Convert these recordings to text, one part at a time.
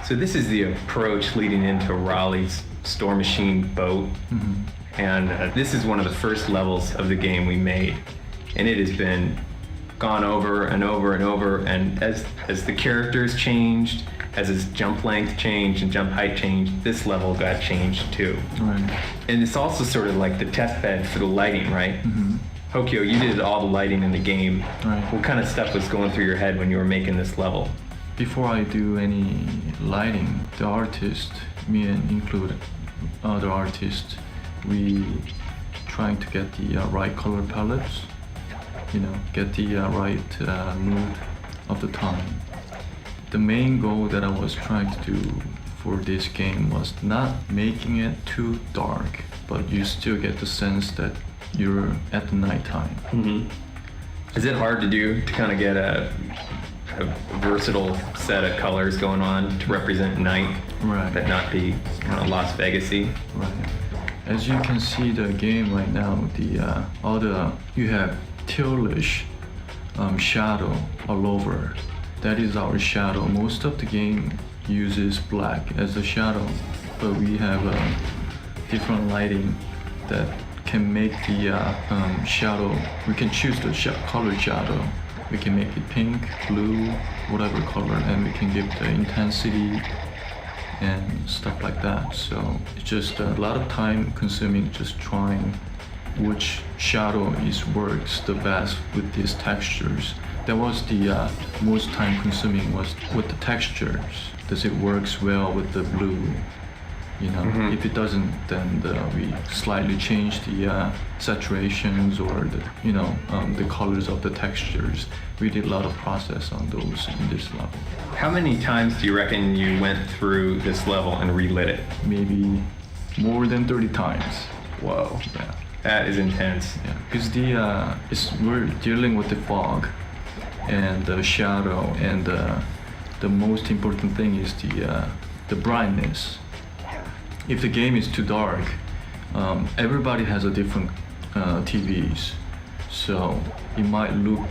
So this is the approach leading into Raleigh's Storm Machine boat. And this is one of the first levels of the game we made. And it has been gone over and over and over. And as the characters changed, as his jump length changed and jump height changed, this level got changed too. Right. And it's also sort of like the test bed for the lighting, right? Hokyo, you did all the lighting in the game. Right. What kind of stuff was going through your head when you were making this level? Before I do any lighting, the artist, me and include other artists, we trying to get the right color palettes, get the right mood of the time. The main goal that I was trying to do for this game was not making it too dark, but you still get the sense that you're at the nighttime. Is it hard to do to kind of get a versatile set of colors going on to represent night, Right. but not be Las Vegas-y? Right. As you can see the game right now, you have tealish shadow all over. That is our shadow. Most of the game uses black as a shadow, but we have different lighting that can make the shadow. We can choose the color shadow. We can make it pink, blue, whatever color, and we can give the intensity and stuff like that. So it's just a lot of time consuming just trying which shadow works the best with these textures. That was the most time consuming was with the textures. Does it works well with the blue? If it doesn't, then we slightly change the saturations or the colors of the textures. We did a lot of process on those in this level. How many times do you reckon you went through this level and relit it? Maybe more than 30 times. Whoa. Yeah. That is intense. Yeah, because we're dealing with the fog and the shadow, and the most important thing is the brightness. If the game is too dark, everybody has a different TVs, so it might look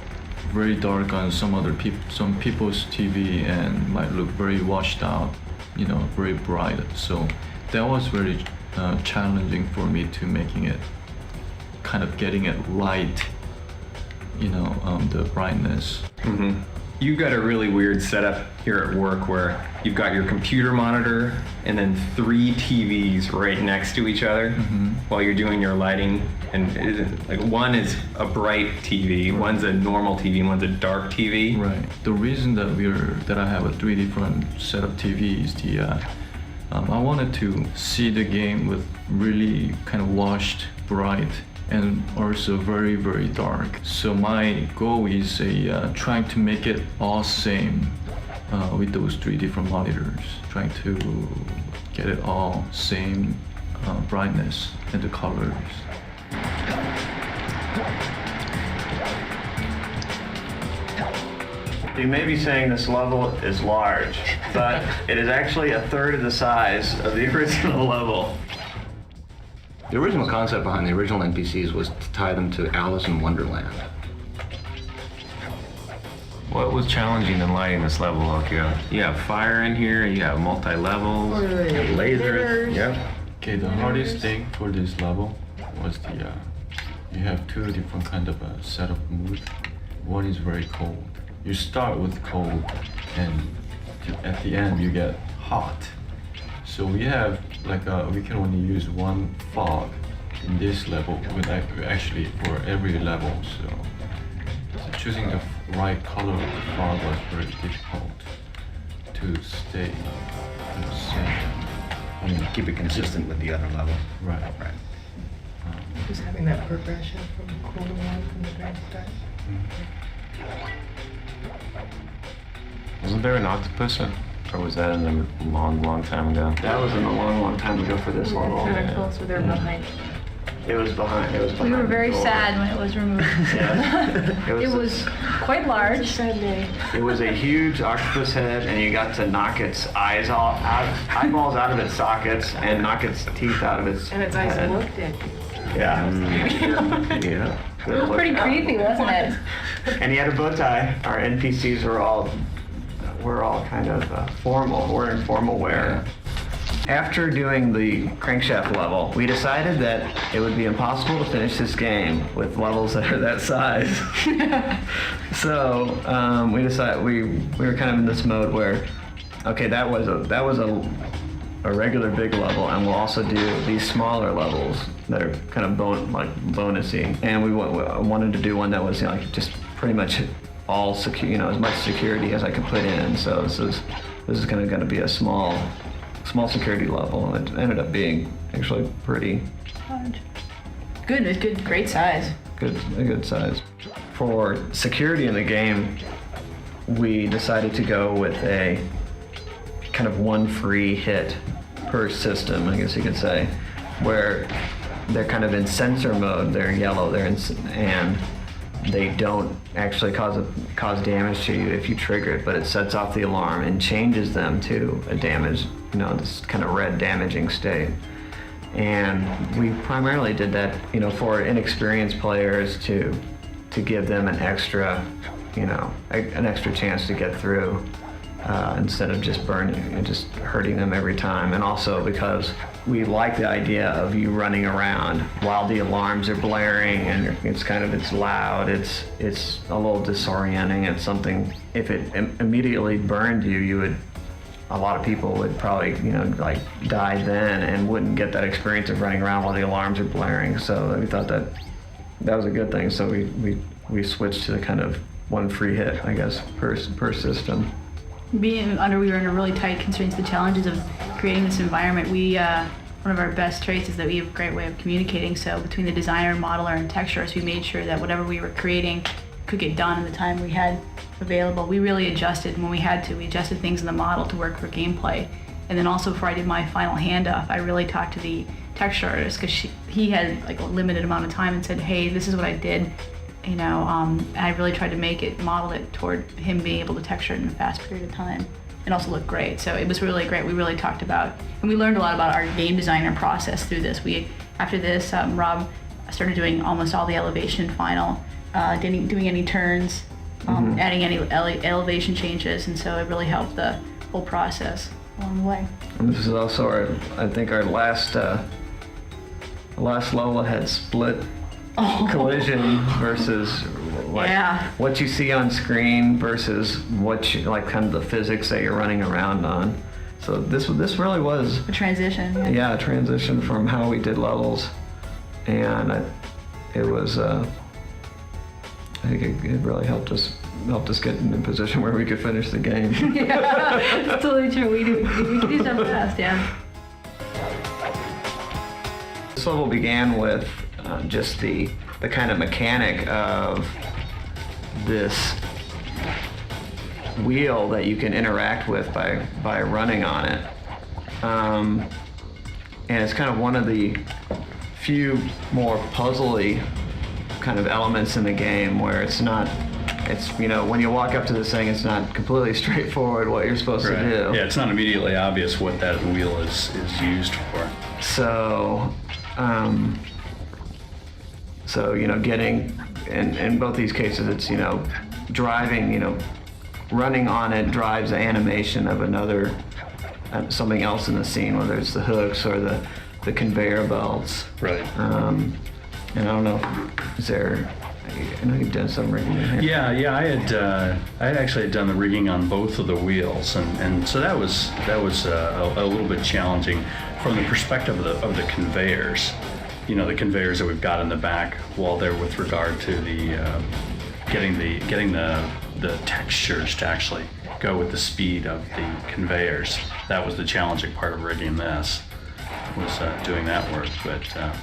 very dark on some people's TV and might look very washed out, very bright. So that was very challenging for me to making it, kind of getting it right, the brightness. You've got a really weird setup here at work where you've got your computer monitor and then 3 TVs right next to each other while you're doing your lighting. And one is a bright TV, one's a normal TV, and one's a dark TV. Right. The reason that I have 3 different set of TVs, I wanted to see the game with really kind of washed, bright, and also very, very dark. So my goal is trying to make it all same with those 3 different monitors, trying to get it all same brightness and the colors. You may be saying this level is large, but it is actually a third of the size of the original level. The original concept behind the original NPCs was to tie them to Alice in Wonderland. What was challenging in lighting this level, Hokyo? You have fire in here, you have multi-levels, you have lasers. Yep. Okay, the hardest thing for this level was you have 2 different kind of set of mood. One is very cold. You start with cold, and at the end you get hot. So we have we can only use 1 fog in this level, actually for every level. So choosing the right color of the fog was very difficult to stay the same. Keep it consistent with the other level. Right. Just having that progression from cool to warm from the very start. Wasn't there an octopus, or was that in the long time ago? That was in a long time ago for this level. Kind of close with their behind. It was behind. We were very the door. sad when it was removed. Yeah. It was quite large. Sad day. It was a huge octopus head, and you got to knock its eyeballs out of its sockets and knock its teeth out of its And its eyes head. looked at you. Yeah. Yeah. It was pretty creepy, wasn't it? And he had a bow tie. Our NPCs were all we're all kind of formal. We're in formal wear. After doing the crankshaft level, we decided that it would be impossible to finish this game with levels that are that size. So we decided we were kind of in this mode where, okay, that was a regular big level, and we'll also do these smaller levels that are kind of bonusy. And we wanted to do one that was like just pretty much all secure, as much security as I could put in. So this is kind of going to be a small security level. It ended up being actually pretty Large. Good, it's good, great size. a good size. For security in the game, we decided to go with a kind of one free hit per system, I guess you could say, where they're kind of in sensor mode. They're yellow. And they don't actually cause damage to you if you trigger it, but it sets off the alarm and changes them to a damage, this kind of red damaging state. And we primarily did that, for inexperienced players to give them an extra chance to get through, instead of just burning and just hurting them every time. And also because we like the idea of you running around while the alarms are blaring, and it's loud, it's a little disorienting. It's something, if it immediately burned you a lot of people would probably, die then and wouldn't get that experience of running around while the alarms are blaring. So we thought that was a good thing. So we switched to the kind of one free hit, I guess, per system. We were in a really tight constraints, the challenges of creating this environment. One of our best traits is that we have a great way of communicating. So between the designer, modeler, and texturers, we made sure that whatever we were creating could get done in the time we had available. We really adjusted when we had to. We adjusted things in the model to work for gameplay. And then also before I did my final handoff, I really talked to the texture artist, because he had like a limited amount of time and said, hey, this is what I did. And I really tried to model it toward him being able to texture it in a fast period of time and also look great. So it was really great. We really talked about, and we learned a lot about our game designer process through this. After this, Rob started doing almost all the elevation final, doing any turns, adding any elevation changes, and so it really helped the whole process along the way. And this is also our last level had split collision versus what you see on screen versus what you kind of the physics that you're running around on. So this really was A transition. a transition from how we did levels, and it was I think it really helped us get in a position where we could finish the game. Yeah, it's totally true. We can do stuff fast, yeah. This level began with just the kind of mechanic of this wheel that you can interact with by running on it. And it's kind of one of the few more puzzly kind of elements in the game where it's when you walk up to this thing, it's not completely straightforward what you're supposed to do. Yeah, it's not immediately obvious what that wheel is used for. So, getting, in both these cases, it's, driving, running on it drives the animation of another, something else in the scene, whether it's the hooks or the conveyor belts. Right. And I don't know, I know you've done some rigging in here. Yeah, I had actually done the rigging on both of the wheels, and so that was a little bit challenging from the perspective of the conveyors. The conveyors that we've got in the back while they're with regard to the getting the textures to actually go with the speed of the conveyors. That was the challenging part of rigging this, was doing that work. But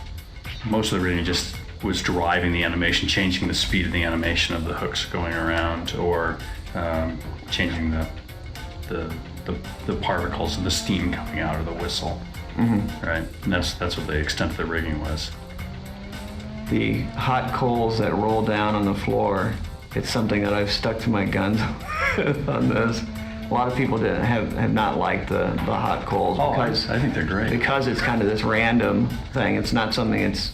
most of the rigging just was driving the animation, changing the speed of the animation of the hooks going around, or changing the particles of the steam coming out of the whistle. Mm-hmm. Right, and that's what the extent of the rigging was. The hot coals that roll down on the floor, it's something that I've stuck to my guns on this. A lot of people have not liked the hot coals because I think they're great. Because it's kind of this random thing. It's not something that's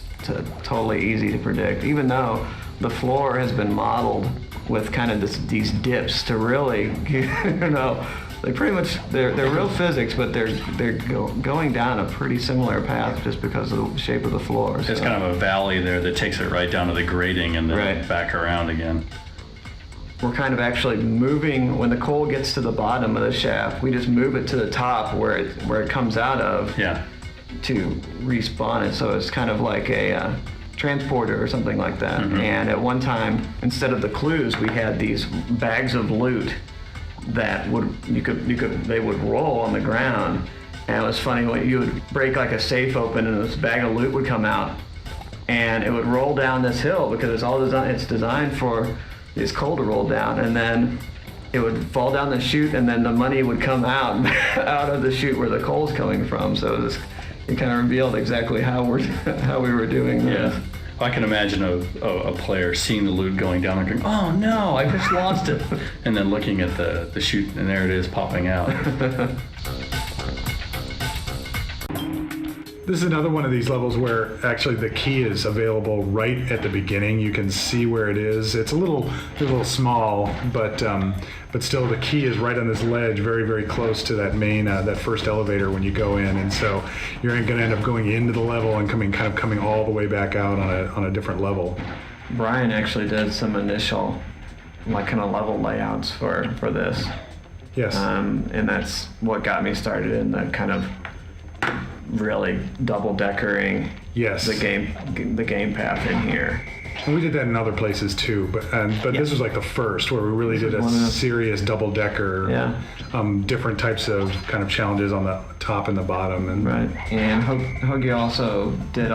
totally easy to predict, even though the floor has been modeled with kind of these dips to really, they pretty much, they're real physics, but they're going down a pretty similar path just because of the shape of the floor. There's kind of a valley there that takes it right down to the grading and then Right. back around again. We're kind of actually moving, when the coal gets to the bottom of the shaft, we just move it to the top where it comes out of Yeah. to respawn it. So it's kind of like a transporter or something like that. And at one time, instead of the clues, we had these bags of loot that they would roll on the ground. And it was funny when you would break like a safe open and this bag of loot would come out and it would roll down this hill because it's designed for this coal to roll down, and then it would fall down the chute and then the money would come out of the chute where the coal's coming from. So it kind of revealed exactly how we were doing this. Yeah. I can imagine a player seeing the loot going down and going, oh no, I just lost it. And then looking at the chute and there it is popping out. This is another one of these levels where actually the key is available right at the beginning. You can see where it is. It's a little small, but still the key is right on this ledge, very, very close to that main, that first elevator when you go in. And so you're going to end up going into the level and coming all the way back out on a different level. Brian actually did some initial kind of level layouts for this. Yes. And that's what got me started in the kind of really double-deckering Yes. the game path in here. And we did that in other places too, but this was like the first where we really did a one of the- serious double-decker, different types of kind of challenges on the top and the bottom. And Right. And Hoagie also did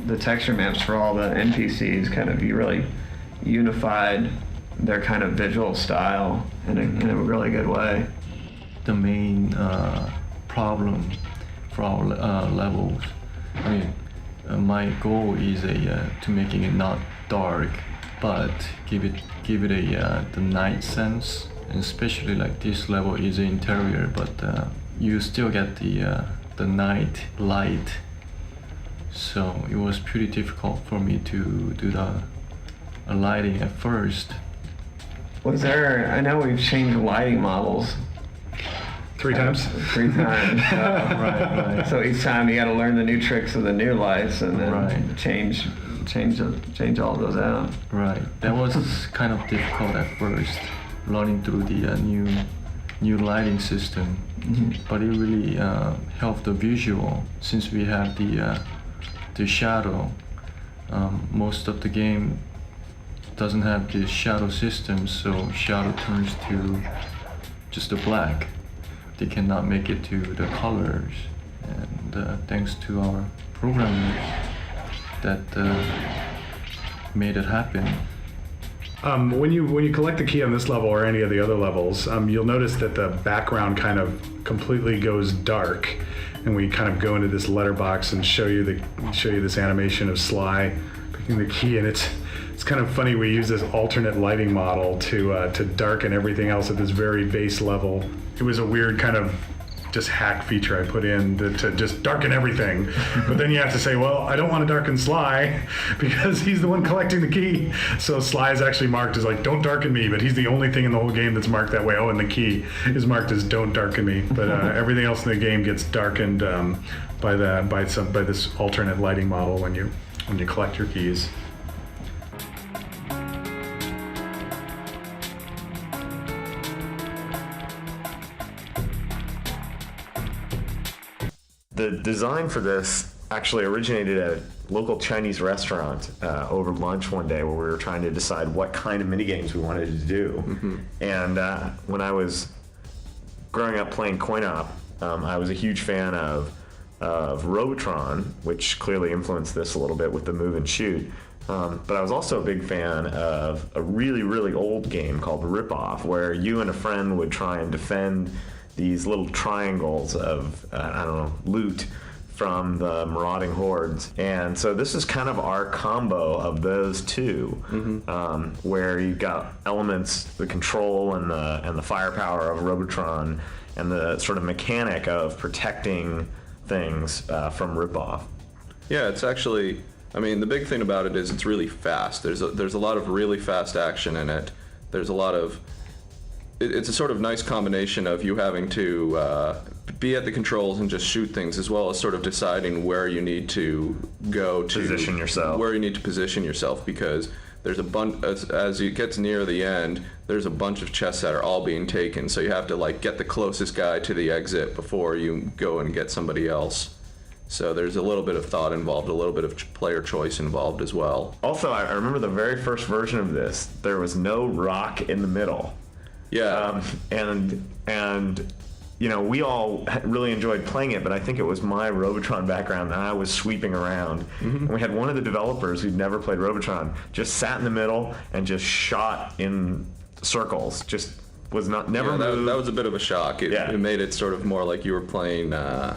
the texture maps for all the NPCs. Kind of, you really unified their kind of visual style in a really good way. The main problem for our levels, I mean, my goal is to making it not dark, but give it the night sense, and especially like this level is interior, but you still get the night light. So it was pretty difficult for me to do the lighting at first. I know we've changed lighting models 3 times. 3 times. Right. So each time you got to learn the new tricks of the new lights and then Right. change all those out. Right. That was kind of difficult at first, learning through the new lighting system. But it really helped the visual, since we have the shadow. Most of the game doesn't have the shadow system, so shadow turns to just a black. They cannot make it to the colors, and thanks to our programmers that made it happen. When you collect the key on this level or any of the other levels, you'll notice that the background kind of completely goes dark, and we kind of go into this letterbox and show you this animation of Sly picking the key, and it's kind of funny. We use this alternate lighting model to darken everything else at this very base level. It was a weird kind of just hack feature I put in to just darken everything. But then you have to say, well, I don't want to darken Sly because he's the one collecting the key. So Sly is actually marked as like, don't darken me, but he's the only thing in the whole game that's marked that way. Oh, and the key is marked as don't darken me. But everything else in the game gets darkened by this alternate lighting model when you collect your keys. The design for this actually originated at a local Chinese restaurant over lunch one day, where we were trying to decide what kind of minigames we wanted to do. And when I was growing up playing coin-op, I was a huge fan of Robotron, which clearly influenced this a little bit with the move and shoot. But I was also a big fan of a really, really old game called Rip Off, where you and a friend would try and defend these little triangles of, loot from the marauding hordes. And so this is kind of our combo of those two, where you've got elements, the control and the firepower of Robotron, and the sort of mechanic of protecting things from Rip-Off. Yeah, it's actually, the big thing about it is it's really fast. There's a lot of really fast action in it. There's a lot of it's a sort of nice combination of you having to be at the controls and just shoot things, as well as sort of deciding where you need to go to Position yourself. where you need to position yourself, because there's a bunch as it gets near the end, there's a bunch of chests that are all being taken, so you have to like get the closest guy to the exit before you go and get somebody else. So there's a little bit of thought involved, a little bit of player choice involved as well. Also, I remember the very first version of this. There was no rock in the middle. Yeah. And you know, we all really enjoyed playing it, but I think it was my Robotron background that I was sweeping around. And we had one of the developers who'd never played Robotron just sat in the middle and just shot in circles. Just was never moved. That was a bit of a shock. It made it sort of more like you were playing a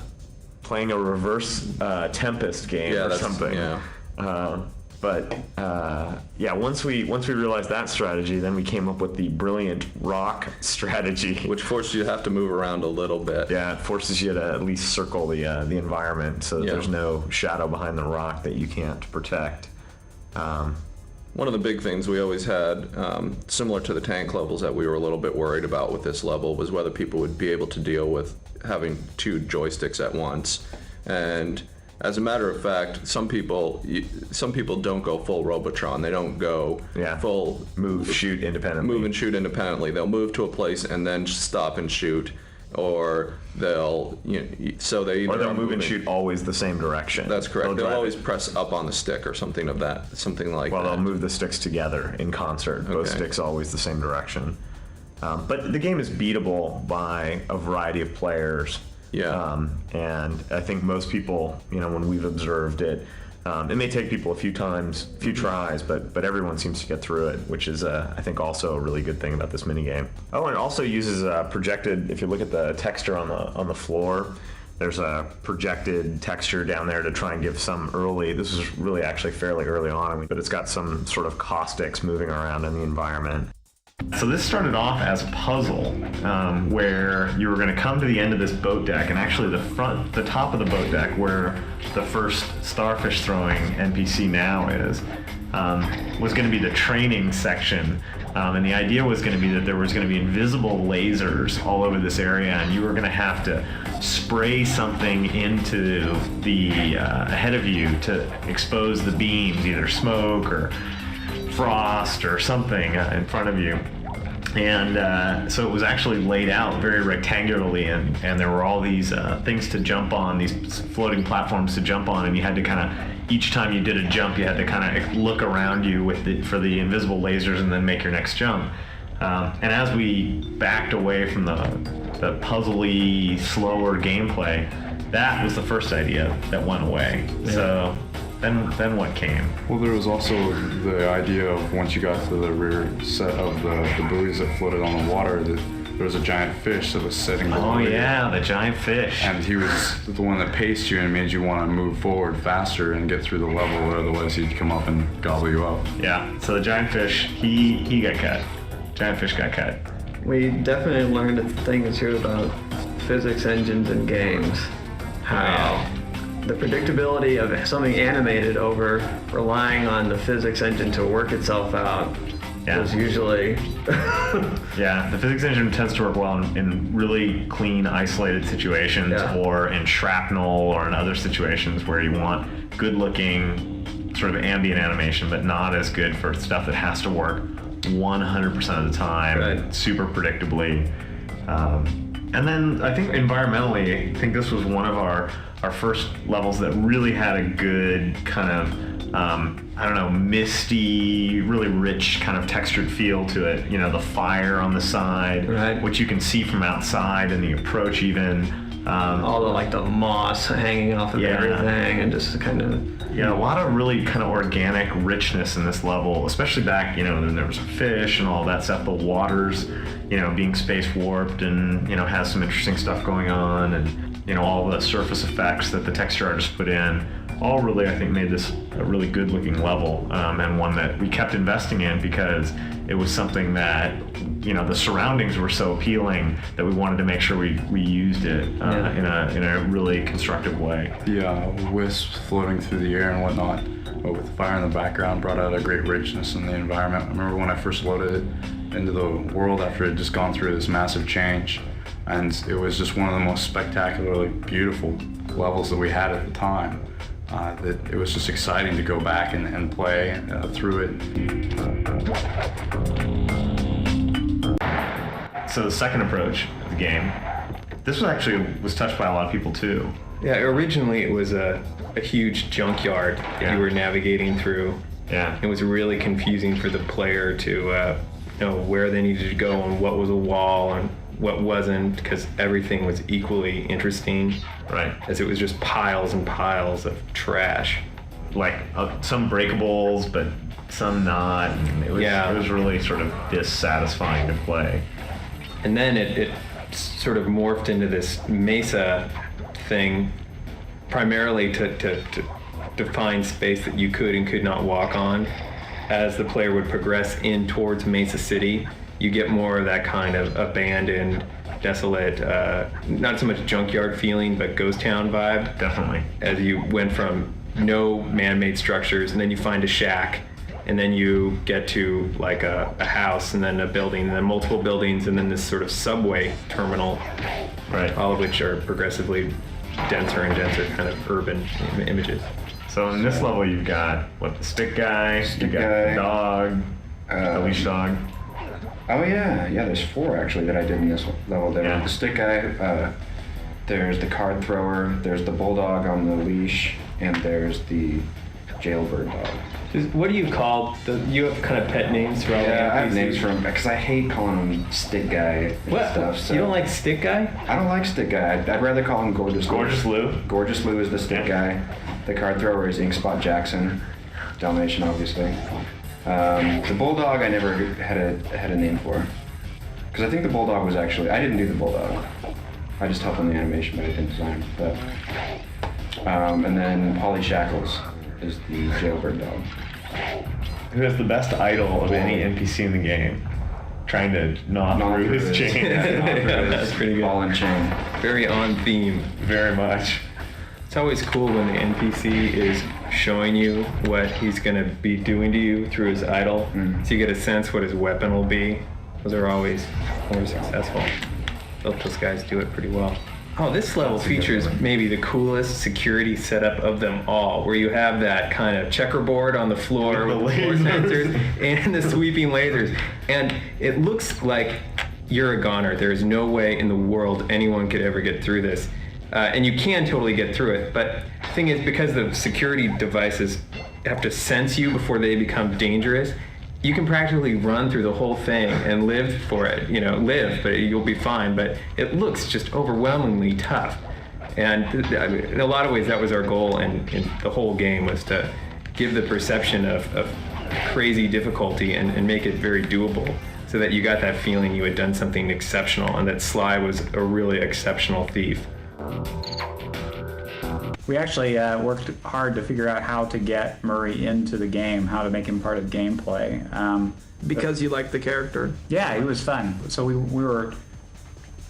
reverse Tempest game or something. Yeah. Once we realized that strategy, then we came up with the brilliant rock strategy, which forces you to have to move around a little bit. Yeah, it forces you to at least circle the environment so that there's no shadow behind the rock that you can't protect. One of the big things we always had, similar to the tank levels that we were a little bit worried about with this level, was whether people would be able to deal with having two joysticks at once. And as a matter of fact, some people don't go full Robotron. They don't go full move, shoot independently. Move and shoot independently. They'll move to a place and then stop and shoot, or they'll move and shoot always the same direction. That's correct. They'll always press up on the stick or something like that. Well, they'll move the sticks together in concert. Both sticks always the same direction. But the game is beatable by a variety of players. Yeah. And I think most people, when we've observed it, it may take people a few tries, but everyone seems to get through it, which is, I think, also a really good thing about this minigame. Oh, and it also uses projected, if you look at the texture on the floor, there's a projected texture down there to try and give some this is really actually fairly early on, but it's got some sort of caustics moving around in the environment. So this started off as a puzzle where you were going to come to the end of this boat deck, and actually the top of the boat deck where the first starfish throwing NPC now is, was going to be the training section. And the idea was going to be that there was going to be invisible lasers all over this area, and you were going to have to spray something into the ahead of you to expose the beams, either smoke or frost or something in front of you. And so it was actually laid out very rectangularly, and there were all these things to jump on, these floating platforms to jump on, and you had to kind of, each time you did a jump, you had to kind of look around you for the invisible lasers and then make your next jump. And as we backed away from the puzzly, slower gameplay, that was the first idea that went away. Yeah. So then what came? Well, there was also the idea of, once you got to the rear set of the buoys that floated on the water, that there was a giant fish that was sitting below you. The giant fish. And he was the one that paced you and made you want to move forward faster and get through the level, or otherwise he'd come up and gobble you up. Yeah, so the giant fish, he got cut. Giant fish got cut. We definitely learned a thing or two about physics engines in games. How the predictability of something animated over relying on the physics engine to work itself out is usually... Yeah, the physics engine tends to work well in really clean, isolated situations, or in shrapnel, or in other situations where you want good-looking sort of ambient animation, but not as good for stuff that has to work 100% of the time, super predictably. And then I think environmentally, I think this was one of our first levels that really had a good kind of, misty, really rich kind of textured feel to it. The fire on the side, which you can see from outside, and the approach even. All the moss hanging off of everything, and just kind of... Yeah, a lot of really kind of organic richness in this level, especially back, then there was fish and all that stuff, the waters, being space warped and, has some interesting stuff going on, and, all the surface effects that the texture artists put in, all really, I think, made this a really good looking level, and one that we kept investing in because it was something that, the surroundings were so appealing that we wanted to make sure we used it in a really constructive way. The wisps floating through the air and whatnot, but with the fire in the background, brought out a great richness in the environment. I remember when I first loaded it, into the world after it had just gone through this massive change. And it was just one of the most spectacularly beautiful levels that we had at the time. That it was just exciting to go back and play through it. So the second approach of the game, this was touched by a lot of people too. Yeah, originally it was a huge junkyard that you were navigating through. Yeah. It was really confusing for the player to know where they needed to go and what was a wall and what wasn't, because everything was equally interesting. Right. As it was just piles and piles of trash. Like some breakables, but some not. And it was really sort of dissatisfying to play. And then it sort of morphed into this mesa thing, primarily to define space that you could and could not walk on. As the player would progress in towards Mesa City, you get more of that kind of abandoned, desolate, not so much junkyard feeling, but ghost town vibe. Definitely. As you went from no man-made structures, and then you find a shack, and then you get to like a house, and then a building, and then multiple buildings, and then this sort of subway terminal. Right. All of which are progressively denser and denser kind of urban images. So in this level, you've got the stick guy, you got the dog, the leash dog. Oh yeah, there's 4 actually that I did in this level. There's the stick guy, there's the card thrower, there's the bulldog on the leash, and there's the jailbird dog. What do you call you have kind of pet names for all the NPCs? I have names for them because I hate calling him stick guy and stuff. So. You don't like stick guy? I don't like stick guy. I'd rather call him Gorgeous Lou. Gorgeous Lou? Gorgeous Lou is the stick guy. The card thrower is Ink Spot Jackson, Dalmatian obviously. The bulldog I never had a name for, because I think the bulldog was actually, I didn't do the bulldog. I just helped on the animation, but I didn't design it. But, and then Polly Shackles is the jailbird dog. Who has the best idol of any NPC in the game, trying to gnaw through his chain. That's pretty good. Ball and chain. Very on theme. Very much. It's always cool when the NPC is showing you what he's going to be doing to you through his idol, so you get a sense what his weapon will be. Those are always more successful. Those guys do it pretty well. Oh, this level features maybe the coolest security setup of them all, where you have that kind of checkerboard on the floor with the floor sensors and the sweeping lasers. And it looks like you're a goner. There's no way in the world anyone could ever get through this. And you can totally get through it, but the thing is, because the security devices have to sense you before they become dangerous, you can practically run through the whole thing and live for it. Live, but you'll be fine. But it looks just overwhelmingly tough. And in a lot of ways, that was our goal in the whole game, was to give the perception of crazy difficulty and make it very doable, so that you got that feeling you had done something exceptional and that Sly was a really exceptional thief. We actually worked hard to figure out how to get Murray into the game, how to make him part of gameplay. Because you liked the character? Yeah, it was fun. So we were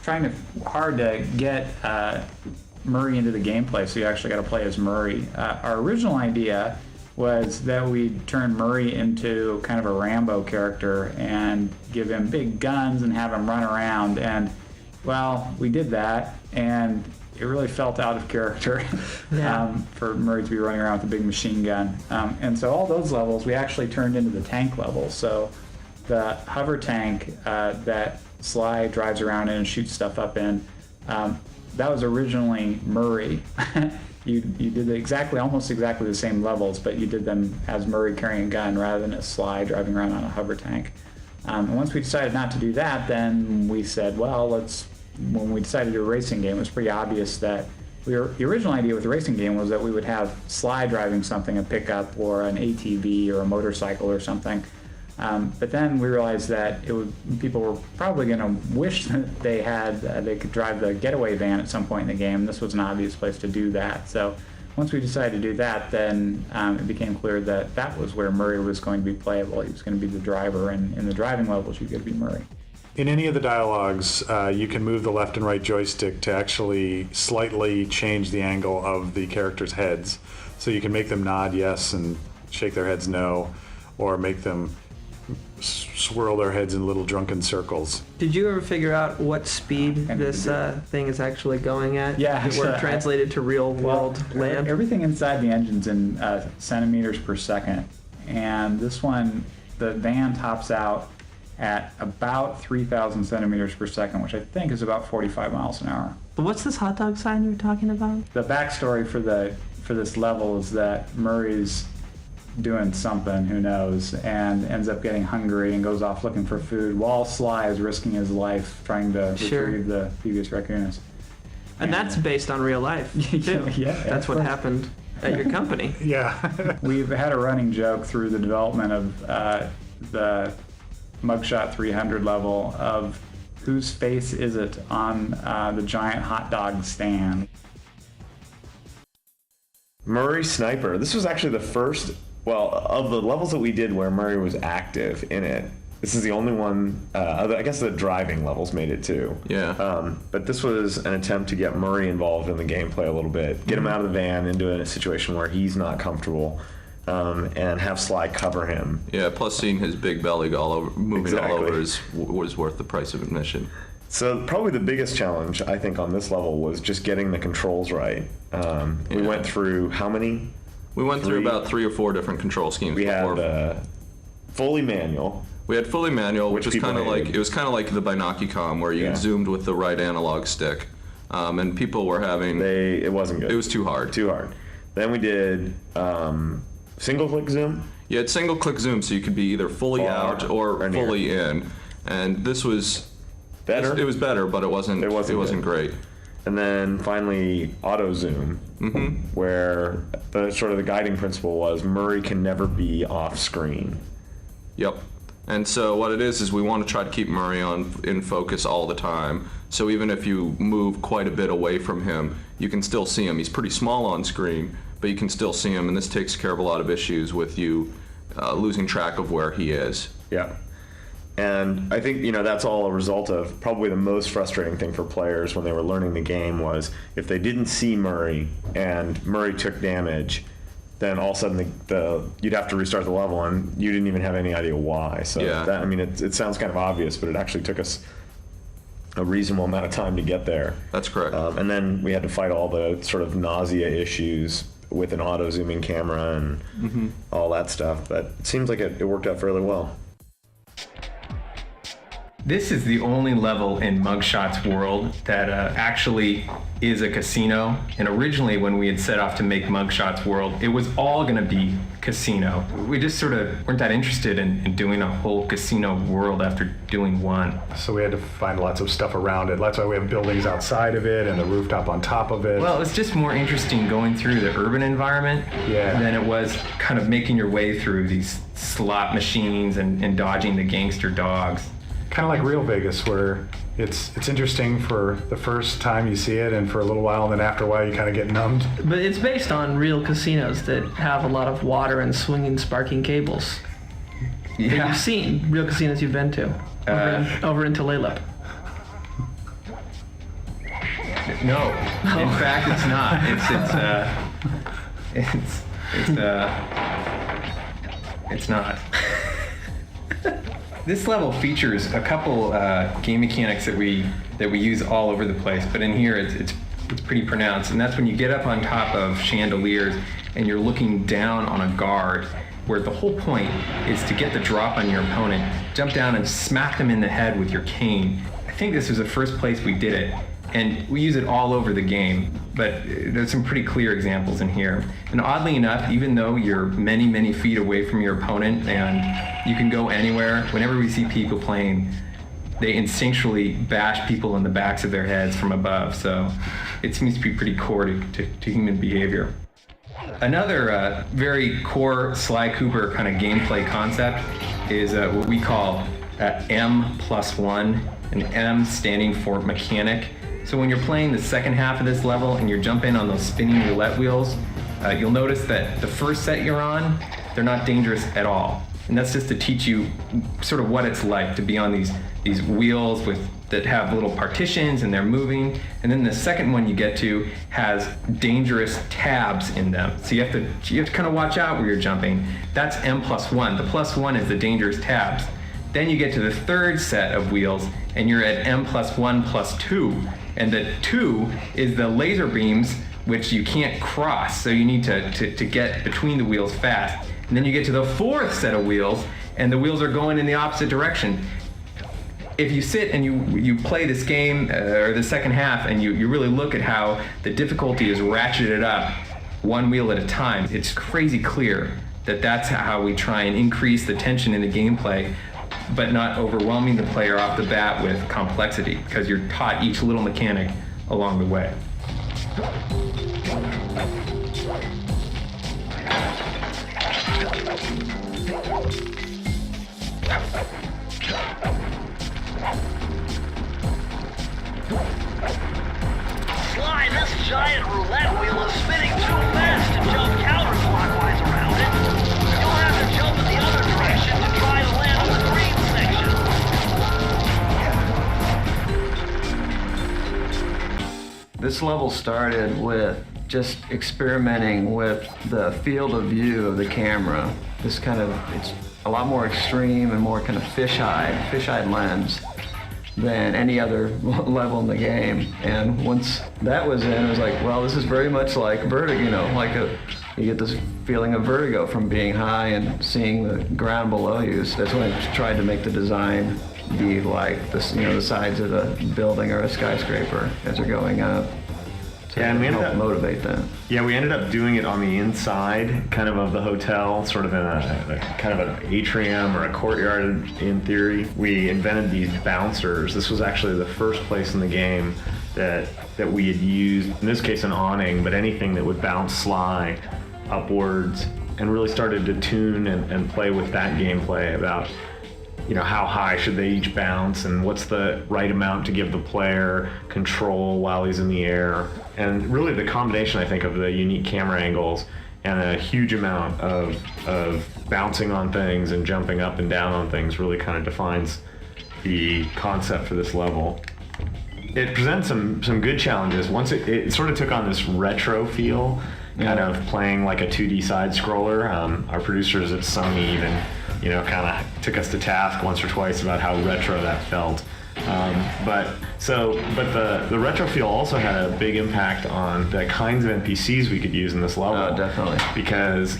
trying hard to get Murray into the gameplay, so you actually got to play as Murray. Our original idea was that we'd turn Murray into kind of a Rambo character and give him big guns and have him run around. And, well, we did that, and it really felt out of character for Murray to be running around with a big machine gun. And so all those levels we actually turned into the tank levels. So the hover tank that Sly drives around in and shoots stuff up in, that was originally Murray. You did almost exactly the same levels, but you did them as Murray carrying a gun rather than as Sly driving around on a hover tank. And once we decided not to do that, then we said, well, when we decided to do a racing game, it was pretty obvious that the original idea with the racing game was that we would have Sly driving something, a pickup or an ATV or a motorcycle or something. But then we realized that people were probably going to wish that they could drive the getaway van at some point in the game. This was an obvious place to do that. So once we decided to do that, then it became clear that that was where Murray was going to be playable. He was going to be the driver, and in the driving levels, you could be Murray. In any of the dialogues, you can move the left and right joystick to actually slightly change the angle of the characters' heads. So you can make them nod yes and shake their heads no, or make them swirl their heads in little drunken circles. Did you ever figure out what speed this thing is actually going at? Yeah, If it were translated to real world land? Everything inside the engine's in centimeters per second. And this one, the van tops out at about 3,000 centimeters per second, which I think is about 45 miles an hour. But what's this hot dog sign you were talking about? The backstory for this level is that Murray's doing something, who knows, and ends up getting hungry and goes off looking for food while Sly is risking his life trying to retrieve the previous raccoons. And that's based on real life. Yeah, That's what happened at your company. Yeah. We've had a running joke through the development of the Mugshot 300 level of whose face is it on the giant hot dog stand. Murray Sniper. This was actually the first, of the levels that we did where Murray was active in it. This is the only one, I guess the driving levels made it too. Yeah. But this was an attempt to get Murray involved in the gameplay a little bit, get him out of the van into a situation where he's not comfortable, and have Sly cover him. Yeah, plus seeing his big belly all over, moving all over was worth the price of admission. So probably the biggest challenge, I think, on this level was just getting the controls right. We went through how many? We went through about 3 or 4 different control schemes. We had fully manual. We had fully manual, which was people kind of hated. like, it was kind of like the Binocicom, where you zoomed with the right analog stick, and people were having. It wasn't good. It was too hard. Too hard. Then we did single click zoom. You had single click zoom, so you could be either fully out or fully in, and this was better. It was better, but it wasn't great. And then finally auto zoom, where the sort of the guiding principle was Murray can never be off screen. Yep. And so what it is we want to try to keep Murray in focus all the time. So even if you move quite a bit away from him, you can still see him. He's pretty small on screen, but you can still see him, and this takes care of a lot of issues with you losing track of where he is. Yeah. And I think, that's all a result of probably the most frustrating thing for players when they were learning the game was if they didn't see Murray and Murray took damage, then all of a sudden you'd have to restart the level and you didn't even have any idea why. So it sounds kind of obvious, but it actually took us a reasonable amount of time to get there. That's correct. And then we had to fight all the sort of nausea issues with an auto zooming camera and all that stuff, but it seems like it worked out fairly well. This is the only level in Mugshot's world that actually is a casino. And originally when we had set off to make Mugshot's world, it was all gonna be casino. We just sort of weren't that interested in doing a whole casino world after doing one. So we had to find lots of stuff around it. That's why we have buildings outside of it and the rooftop on top of it. Well, it was just more interesting going through the urban environment than it was kind of making your way through these slot machines and dodging the gangster dogs. Kind of like Real Vegas, where it's interesting for the first time you see it and for a little while, and then after a while you kind of get numbed. But it's based on real casinos that have a lot of water and swinging, sparking cables. Yeah. That you've seen, real casinos you've been to, over in Tulalip. No, in fact, it's not. It's not. This level features a couple game mechanics that we use all over the place, but in here it's pretty pronounced, and that's when you get up on top of chandeliers and you're looking down on a guard, where the whole point is to get the drop on your opponent, jump down and smack them in the head with your cane. I think this was the first place we did it, and we use it all over the game, but there's some pretty clear examples in here. And oddly enough, even though you're many, many feet away from your opponent and you can go anywhere, whenever we see people playing, they instinctually bash people in the backs of their heads from above, so it seems to be pretty core to human behavior. Another very core Sly Cooper kind of gameplay concept is what we call M+1, and M standing for mechanic. So when you're playing the second half of this level and you're jumping on those spinning roulette wheels, you'll notice that the first set you're on, they're not dangerous at all. And that's just to teach you sort of what it's like to be on these wheels that have little partitions and they're moving. And then the second one you get to has dangerous tabs in them. So you have to kind of watch out where you're jumping. That's M+1. The +1 is the dangerous tabs. Then you get to the third set of wheels, and you're at m+1+2. And the 2 is the laser beams, which you can't cross, so you need to get between the wheels fast. And then you get to the fourth set of wheels, and the wheels are going in the opposite direction. If you sit and you play this game, or the second half, and you really look at how the difficulty is ratcheted up one wheel at a time, it's crazy clear that that's how we try and increase the tension in the gameplay, but not overwhelming the player off the bat with complexity, because you're taught each little mechanic along the way. Sly, this giant roulette wheel is spinning too fast to jump counterclockwise around it. You'll have to jump in the other direction to try to land on the green section. This level started with just experimenting with the field of view of the camera. This kind of, it's a lot more extreme and more kind of fisheye lens than any other level in the game. And once that was in, it was like, well, this is very much like Vertigo, you get this feeling of vertigo from being high and seeing the ground below you. So that's when I tried to make the design be like this, the sides of the building or a skyscraper as they're going up. Yeah, and we ended up motivate that. Yeah, we ended up doing it on the inside, kind of the hotel, sort of in a kind of an atrium or a courtyard in theory. We invented these bouncers. This was actually the first place in the game that we had used, in this case an awning, but anything that would bounce Sly upwards, and really started to tune and play with that gameplay about how high should they each bounce and what's the right amount to give the player control while he's in the air. And really the combination, I think, of the unique camera angles and a huge amount of bouncing on things and jumping up and down on things really kind of defines the concept for this level. It presents some good challenges. Once it sort of took on this retro feel, kind of playing like a 2D side scroller. Our producers at Sony even kind of took us to task once or twice about how retro that felt. But the retro feel also had a big impact on the kinds of NPCs we could use in this level. Oh, definitely. Because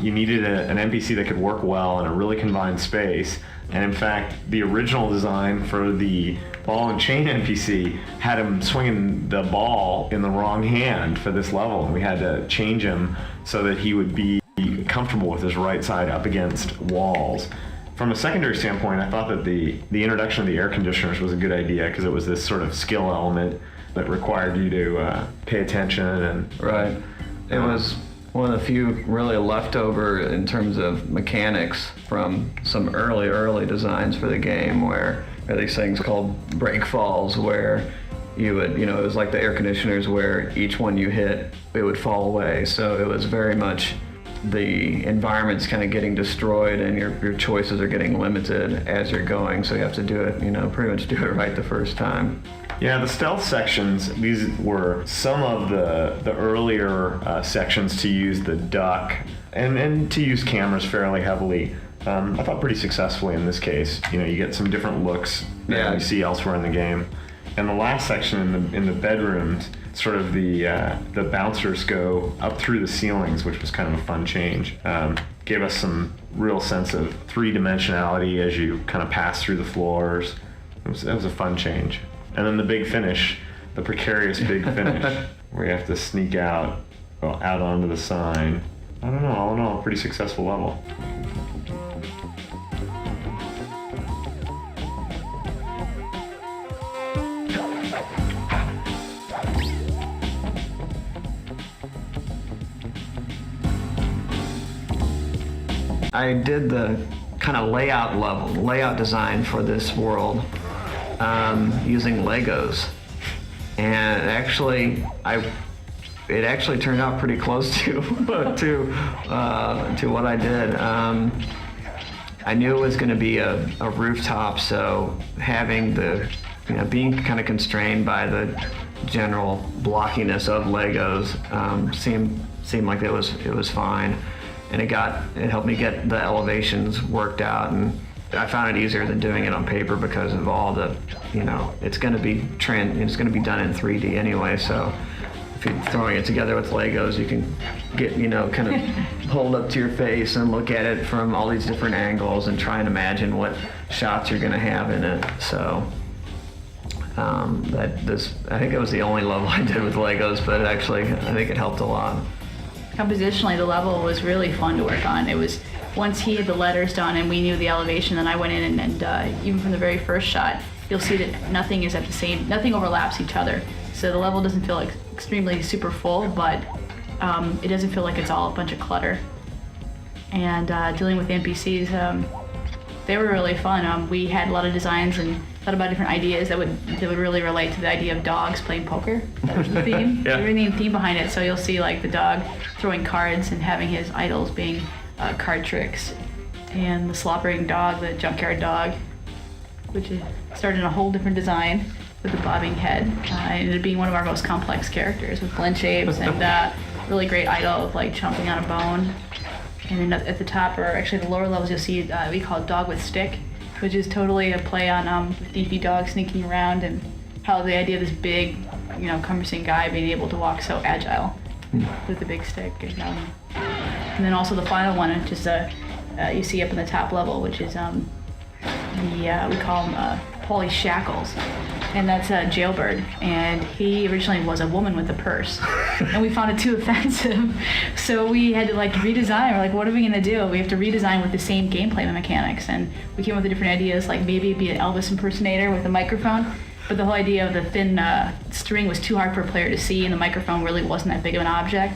you needed an NPC that could work well in a really confined space. And in fact, the original design for the ball and chain NPC had him swinging the ball in the wrong hand for this level. And we had to change him so that he would be comfortable with his right side up against walls. From a secondary standpoint, I thought that the introduction of the air conditioners was a good idea because it was this sort of skill element that required you to pay attention and right. It was one of the few really leftover in terms of mechanics from some early designs for the game, where there are these things called break falls, where you would, it was like the air conditioners where each one you hit, it would fall away. So it was very much the environment's kind of getting destroyed and your choices are getting limited as you're going. So you have to do it, pretty much do it right the first time. Yeah, the stealth sections, these were some of the earlier sections to use the duck and to use cameras fairly heavily. I thought pretty successfully in this case. You get some different looks that you see elsewhere in the game. And the last section in the bedrooms, sort of the bouncers go up through the ceilings, which was kind of a fun change. Gave us some real sense of three-dimensionality as you kind of pass through the floors. It was a fun change. And then the big finish, the precarious big finish, where you have to sneak out onto the sign. I don't know, all in all, a pretty successful level. I did the kind of layout design for this world using Legos, and it actually turned out pretty close to what I did. I knew it was going to be a rooftop, so having being kind of constrained by the general blockiness of Legos seemed like it was fine. And it helped me get the elevations worked out, and I found it easier than doing it on paper because of all the, it's going to be done in 3D anyway. So if you're throwing it together with Legos, you can get, kind of hold up to your face and look at it from all these different angles and try and imagine what shots you're going to have in it. So I think it was the only level I did with Legos, but actually I think it helped a lot. Compositionally, the level was really fun to work on. It was, once he had the letters done and we knew the elevation, then I went in and even from the very first shot, you'll see that nothing overlaps each other. So the level doesn't feel like extremely super full, but it doesn't feel like it's all a bunch of clutter. And dealing with NPCs, they were really fun. We had a lot of designs and thought about different ideas that would really relate to the idea of dogs playing poker. That was the theme. Yeah. The main theme behind it. So you'll see like the dog throwing cards and having his idols being card tricks, and the slobbering dog, the junkyard dog, which started in a whole different design with the bobbing head. Ended up being one of our most complex characters with blend shapes and really great idol of like chomping on a bone. And then at the top, or actually the lower levels, you'll see we call it Dog with Stick, which is totally a play on the thiefy dog sneaking around and how the idea of this big, cumbersome guy being able to walk so agile with the big stick. And then also the final one, which is you see up in the top level, which is we call him Paulie Shackles. And that's a jailbird, and he originally was a woman with a purse, and we found it too offensive, so we had to redesign. We're like, what are we gonna do? We have to redesign with the same gameplay mechanics, and we came up with different ideas, like maybe it'd be an Elvis impersonator with a microphone, but the whole idea of the thin string was too hard for a player to see, and the microphone really wasn't that big of an object.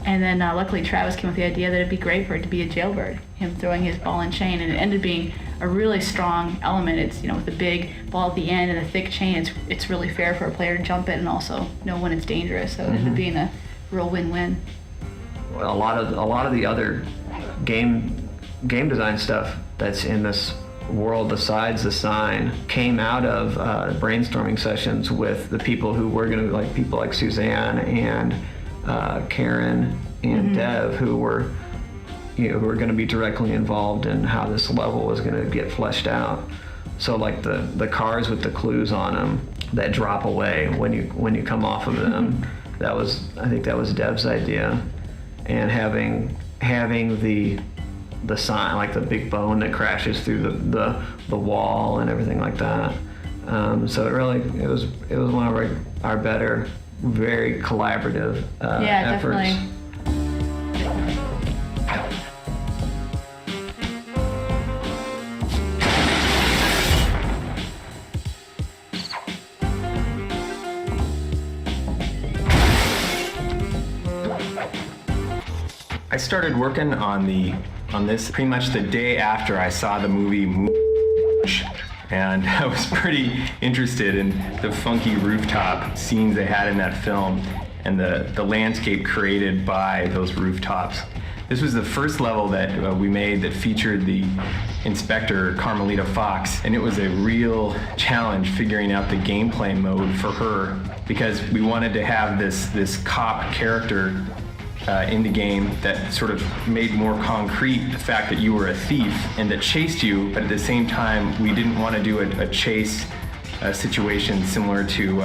And then luckily Travis came with the idea that it'd be great for it to be a jailbird, him throwing his ball and chain, and it ended up being a really strong element. It's, with the big ball at the end and the thick chain, it's really fair for a player to jump it and also know when it's dangerous. So it ended up being a real win-win. Well, a lot of the other game design stuff that's in this world besides the sign came out of brainstorming sessions with the people who were going to, people like Suzanne and Karen and Dev, who were going to be directly involved in how this level was going to get fleshed out. So the cars with the clues on them that drop away when you come off of them, I think that was Dev's idea, and having the sign, like the big bone that crashes through the wall and everything like that. So it was one of our better, very collaborative efforts. Definitely. I started working on this pretty much the day after I saw the movie and I was pretty interested in the funky rooftop scenes they had in that film and the landscape created by those rooftops. This was the first level that we made that featured the inspector, Carmelita Fox, and it was a real challenge figuring out the gameplay mode for her, because we wanted to have this cop character in the game that sort of made more concrete the fact that you were a thief and that chased you, but at the same time we didn't want to do a chase situation similar to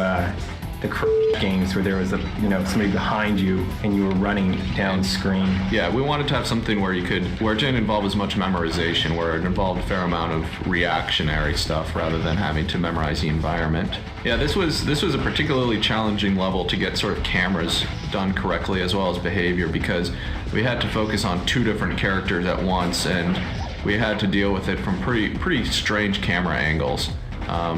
the games where there was somebody behind you and you were running down screen. Yeah, we wanted to have something where it didn't involve as much memorization, where it involved a fair amount of reactionary stuff rather than having to memorize the environment. Yeah, this was a particularly challenging level to get sort of cameras done correctly as well as behavior, because we had to focus on two different characters at once and we had to deal with it from pretty strange camera angles.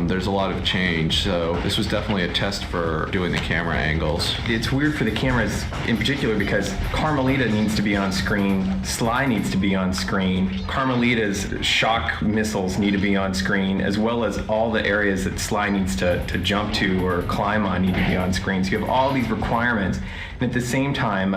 There's a lot of change, so this was definitely a test for doing the camera angles. It's weird for the cameras in particular because Carmelita needs to be on screen, Sly needs to be on screen, Carmelita's shock missiles need to be on screen, as well as all the areas that Sly needs to jump to or climb on need to be on screen. So you have all these requirements, And at the same time,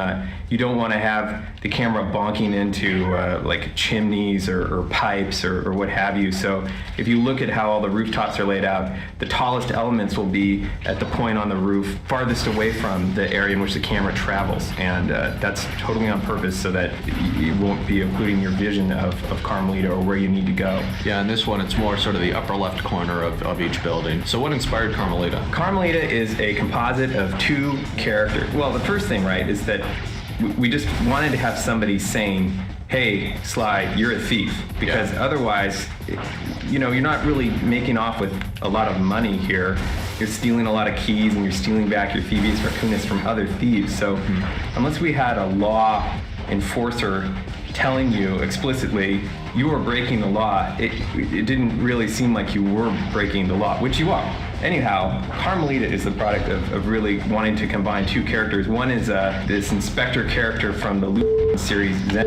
you don't want to have the camera bonking into like chimneys or pipes or what have you. So if you look at how all the rooftops are laid out, the tallest elements will be at the point on the roof farthest away from the area in which the camera travels. And that's totally on purpose so that you won't be occluding your vision of Carmelita or where you need to go. Yeah, in this one, it's more sort of the upper left corner of each building. So what inspired Carmelita? Carmelita is a composite of two characters. Well, the first thing, right, is that we just wanted to have somebody saying, hey, Sly, you're a thief. Because otherwise, you know, you're not really making off with a lot of money here. You're stealing a lot of keys and you're stealing back your Thieves Raccoonus from other thieves. So unless we had a law enforcer telling you explicitly you were breaking the law, it didn't really seem like you were breaking the law, which you are. Anyhow, Carmelita is the product of really wanting to combine two characters. One is this inspector character from the series, Zen,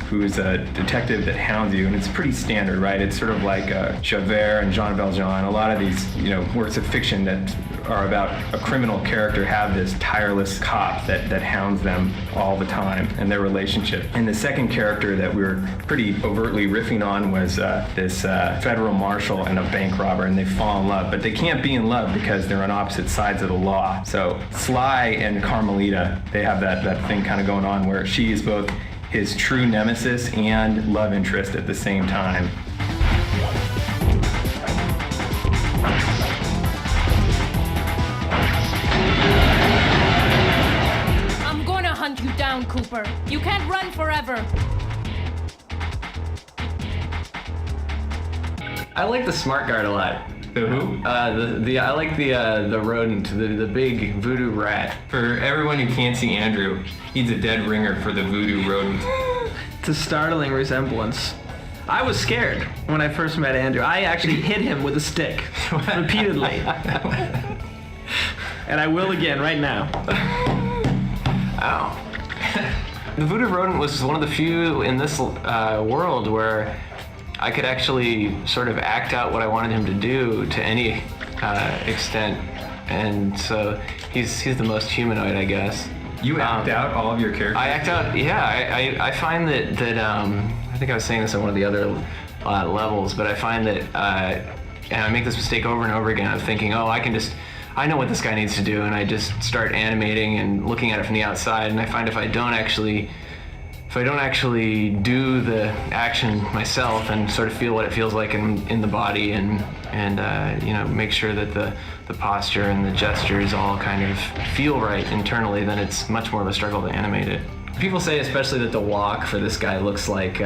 who is a detective that hounds you, and it's pretty standard, right? It's sort of like Javert and Jean Valjean. A lot of these, you know, works of fiction that are about a criminal character have this tireless cop that hounds them all the time and their relationship. And the second character that we were pretty overtly riffing on was this federal marshal and a bank robber, and they fall in love, but they can't be in love because they're on opposite sides of the law. So Sly and Carmelita, they have that thing kind of going on where she is both his true nemesis and love interest at the same time. I'm gonna hunt you down, Cooper. You can't run forever. I like the smart guard a lot. The who? I like the rodent, the big voodoo rat. For everyone who can't see Andrew, he's a dead ringer for the voodoo rodent. It's a startling resemblance. I was scared when I first met Andrew. I actually hit him with a stick repeatedly. And I will again right now. Ow. The voodoo rodent was one of the few in this world where I could actually sort of act out what I wanted him to do to any extent, and so he's the most humanoid, I guess. You act out all of your characters? I act out, yeah. I find that I think I was saying this on one of the other levels, but I find that, and I make this mistake over and over again of thinking, oh, I know what this guy needs to do, and I just start animating and looking at it from the outside, and I find if I don't actually do the action myself and sort of feel what it feels like in the body and you know, make sure that the posture and the gestures all kind of feel right internally, then it's much more of a struggle to animate it. People say especially that the walk for this guy looks like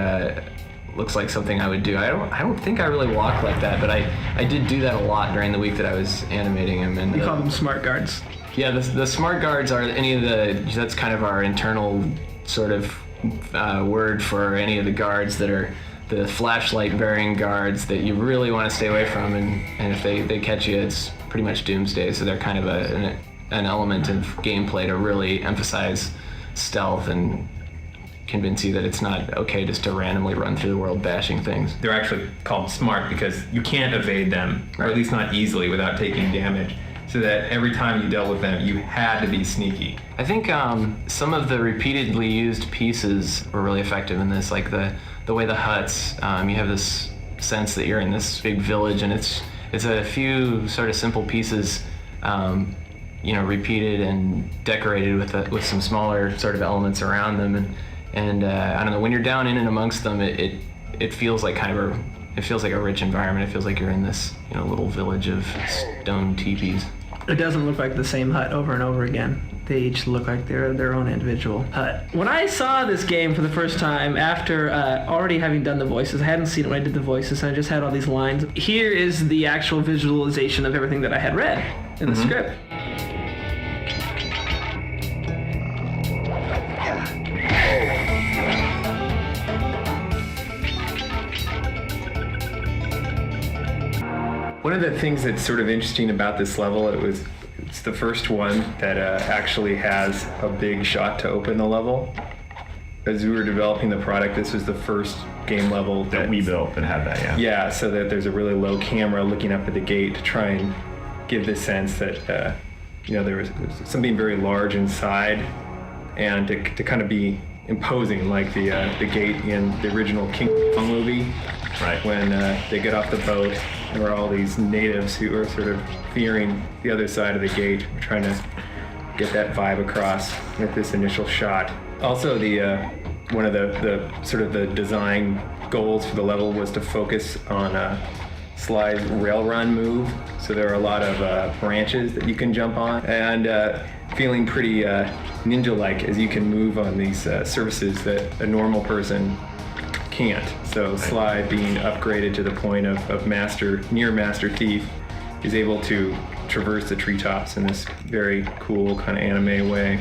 something I would do. I don't think I really walk like that, but I did do that a lot during the week that I was animating him. And you call them smart guards. Yeah, the smart guards are that's kind of our internal sort of word for any of the guards that are the flashlight bearing guards that you really want to stay away from, and if they catch you, it's pretty much doomsday. So they're kind of an element of gameplay to really emphasize stealth and convince you that it's not okay just to randomly run through the world bashing things. They're actually called smart because you can't evade them, or at least not easily without taking damage. So that every time you dealt with them, you had to be sneaky. I think some of the repeatedly used pieces were really effective in this, like the way the huts, you have this sense that you're in this big village, and it's a few sort of simple pieces, you know, repeated and decorated with some smaller sort of elements around them, and I don't know, when you're down in and amongst them, it feels like it feels like a rich environment. It feels like you're in this, you know, little village of stone teepees. It doesn't look like the same hut over and over again. They each look like they're their own individual hut. When I saw this game for the first time, after already having done the voices, I hadn't seen it when I did the voices, and I just had all these lines. Here is the actual visualization of everything that I had read in the script. One of the things that's sort of interesting about this level, it's the first one that actually has a big shot to open the level. As we were developing the product, this was the first game level that we built and had that, yeah. Yeah, so that there's a really low camera looking up at the gate to try and give the sense that there was something very large inside, and to kind of be imposing, like the gate in the original King Kong movie. Right. When they get off the boat, there were all these natives who were sort of fearing the other side of the gate. We're trying to get that vibe across with this initial shot. Also, one of the sort of the design goals for the level was to focus on Sly's rail run move. So there are a lot of branches that you can jump on, and feeling pretty ninja-like as you can move on these surfaces that a normal person can't. So Sly, being upgraded to the point of near Master Thief, is able to traverse the treetops in this very cool kind of anime way.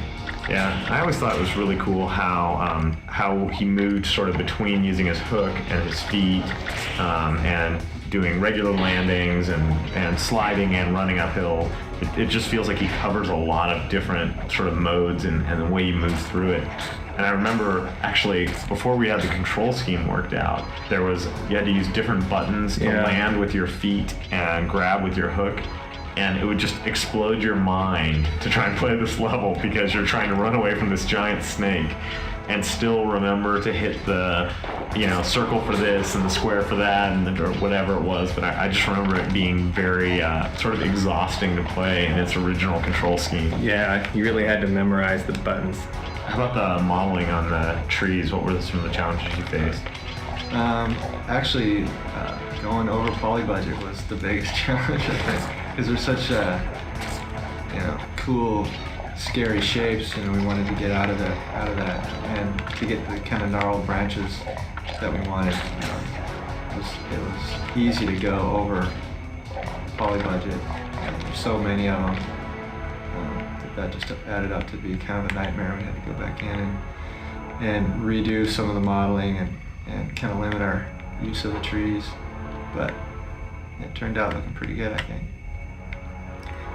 Yeah, I always thought it was really cool how he moved sort of between using his hook and his feet, and doing regular landings and sliding and running uphill. It just feels like he covers a lot of different sort of modes and the way he moves through it. And I remember, actually, before we had the control scheme worked out, you had to use different buttons to land with your feet and grab with your hook. And it would just explode your mind to try and play this level because you're trying to run away from this giant snake and still remember to hit the, circle for this and the square for that or whatever it was. But I just remember it being very sort of exhausting to play in its original control scheme. Yeah, you really had to memorize the buttons. How about the modeling on the trees? What were some of the challenges you faced? Actually, going over poly budget was the biggest challenge, I think, because there's such cool, scary shapes. We wanted to get out of that, and to get the kind of gnarled branches that we wanted. It was easy to go over poly budget. There's so many of them. That just added up to be kind of a nightmare. We had to go back in and redo some of the modeling and kind of limit our use of the trees, but it turned out looking pretty good, I think.